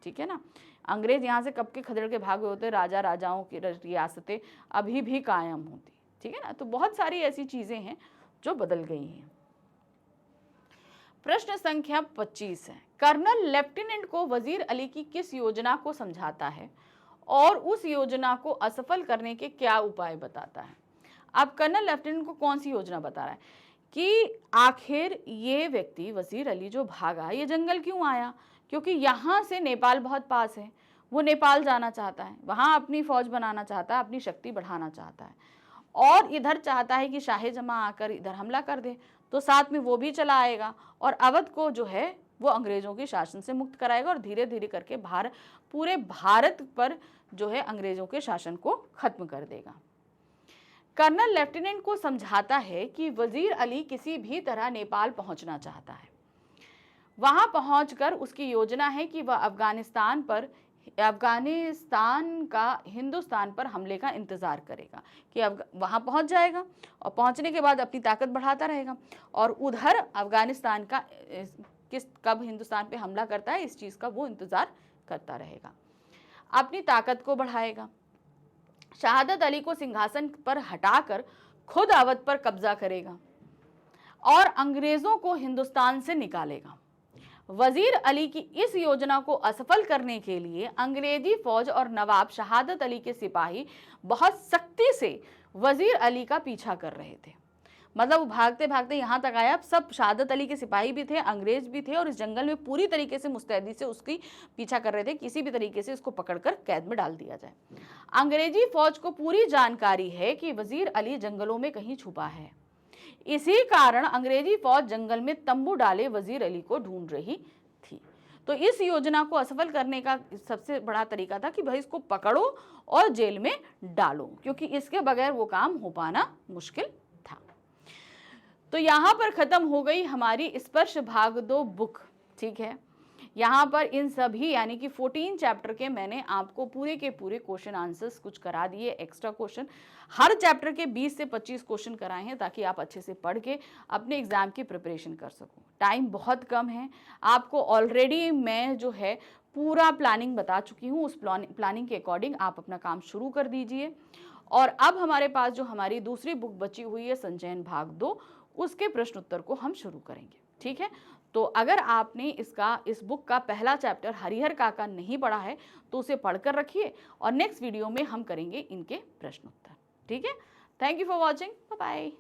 ठीक है ना। अंग्रेज यहाँ से कब के खदेड़ के भागे होते, राजा राजाओं की रियासतें अभी भी कायम होती। ठीक है ना। तो बहुत सारी ऐसी चीजें हैं जो बदल गई हैं। प्रश्न संख्या 25 है, कर्नल लेफ्टिनेंट को वजीर अली की किस योजना को समझाता है और उस योजना को असफल करने के क्या उपाय बताता है? अब कर्नल लेफ्टिनेंट को कौन सी योजना बता रहा है कि आखिर ये व्यक्ति वजीर अली जो भागा, ये जंगल क्यों आया? क्योंकि यहाँ से नेपाल बहुत पास है, वो नेपाल जाना चाहता है, वहाँ अपनी फौज बनाना चाहता है, अपनी शक्ति बढ़ाना चाहता है और इधर चाहता है कि शाह जमां आकर इधर हमला कर दे, तो साथ में वो भी चला आएगा और अवध को जो है वो अंग्रेजों के शासन से मुक्त कराएगा और धीरे धीरे करके पूरे भारत पर जो है अंग्रेजों के शासन को खत्म कर देगा। कर्नल लेफ्टिनेंट को समझाता है कि वजीर अली किसी भी तरह नेपाल पहुंचना चाहता है। वहां पहुंचकर उसकी योजना है कि वह अफगानिस्तान का हिंदुस्तान पर हमले का इंतजार करेगा, कि वहां पहुंच जाएगा और पहुंचने के बाद अपनी ताकत बढ़ाता रहेगा और उधर अफगानिस्तान का कब हिंदुस्तान पे हमला करता है इस चीज का वो इंतजार करता रहेगा, अपनी ताकत को बढ़ाएगा। शहादत अली को सिंहासन पर हटाकर खुद अवध पर कब्जा करेगा और अंग्रेजों को हिंदुस्तान से निकालेगा। वजीर अली की इस योजना को असफल करने के लिए अंग्रेजी फौज और नवाब शहादत अली के सिपाही बहुत सख्ती से वजीर अली का पीछा कर रहे थे। मतलब वो भागते भागते यहाँ तक आया। अब सब शहादत अली के सिपाही भी थे, अंग्रेज भी थे और इस जंगल में पूरी तरीके से मुस्तैदी से उसकी पीछा कर रहे थे, किसी भी तरीके से इसको पकड़कर कैद में डाल दिया जाए। अंग्रेजी फौज को पूरी जानकारी है कि वजीर अली जंगलों में कहीं छुपा है। इसी कारण अंग्रेजी फौज जंगल में तंबू डाले वजीर अली को ढूंढ रही थी। तो इस योजना को असफल करने का सबसे बड़ा तरीका था कि भाई इसको पकड़ो और जेल में डालो, क्योंकि इसके बगैर वो काम हो पाना मुश्किल था। तो यहाँ पर खत्म हो गई हमारी स्पर्श भाग 2 बुक। ठीक है, यहाँ पर इन सभी यानी कि 14 चैप्टर के मैंने आपको पूरे के पूरे क्वेश्चन आंसर्स कुछ करा दिए, एक्स्ट्रा क्वेश्चन हर चैप्टर के 20 से 25 क्वेश्चन कराए हैं ताकि आप अच्छे से पढ़ के अपने एग्जाम की प्रिपरेशन कर सको। टाइम बहुत कम है, आपको ऑलरेडी मैं जो है पूरा प्लानिंग बता चुकी हूँ। उस प्लानिंग के अकॉर्डिंग आप अपना काम शुरू कर दीजिए। और अब हमारे पास जो हमारी दूसरी बुक बची हुई है संचयन भाग 2, उसके प्रश्न उत्तर को हम शुरू करेंगे। ठीक है, तो अगर आपने इस बुक का पहला चैप्टर हरिहर काका नहीं पढ़ा है तो उसे पढ़कर रखिए और नेक्स्ट वीडियो में हम करेंगे इनके प्रश्न उत्तर। ठीक है, thank you for watching, bye bye.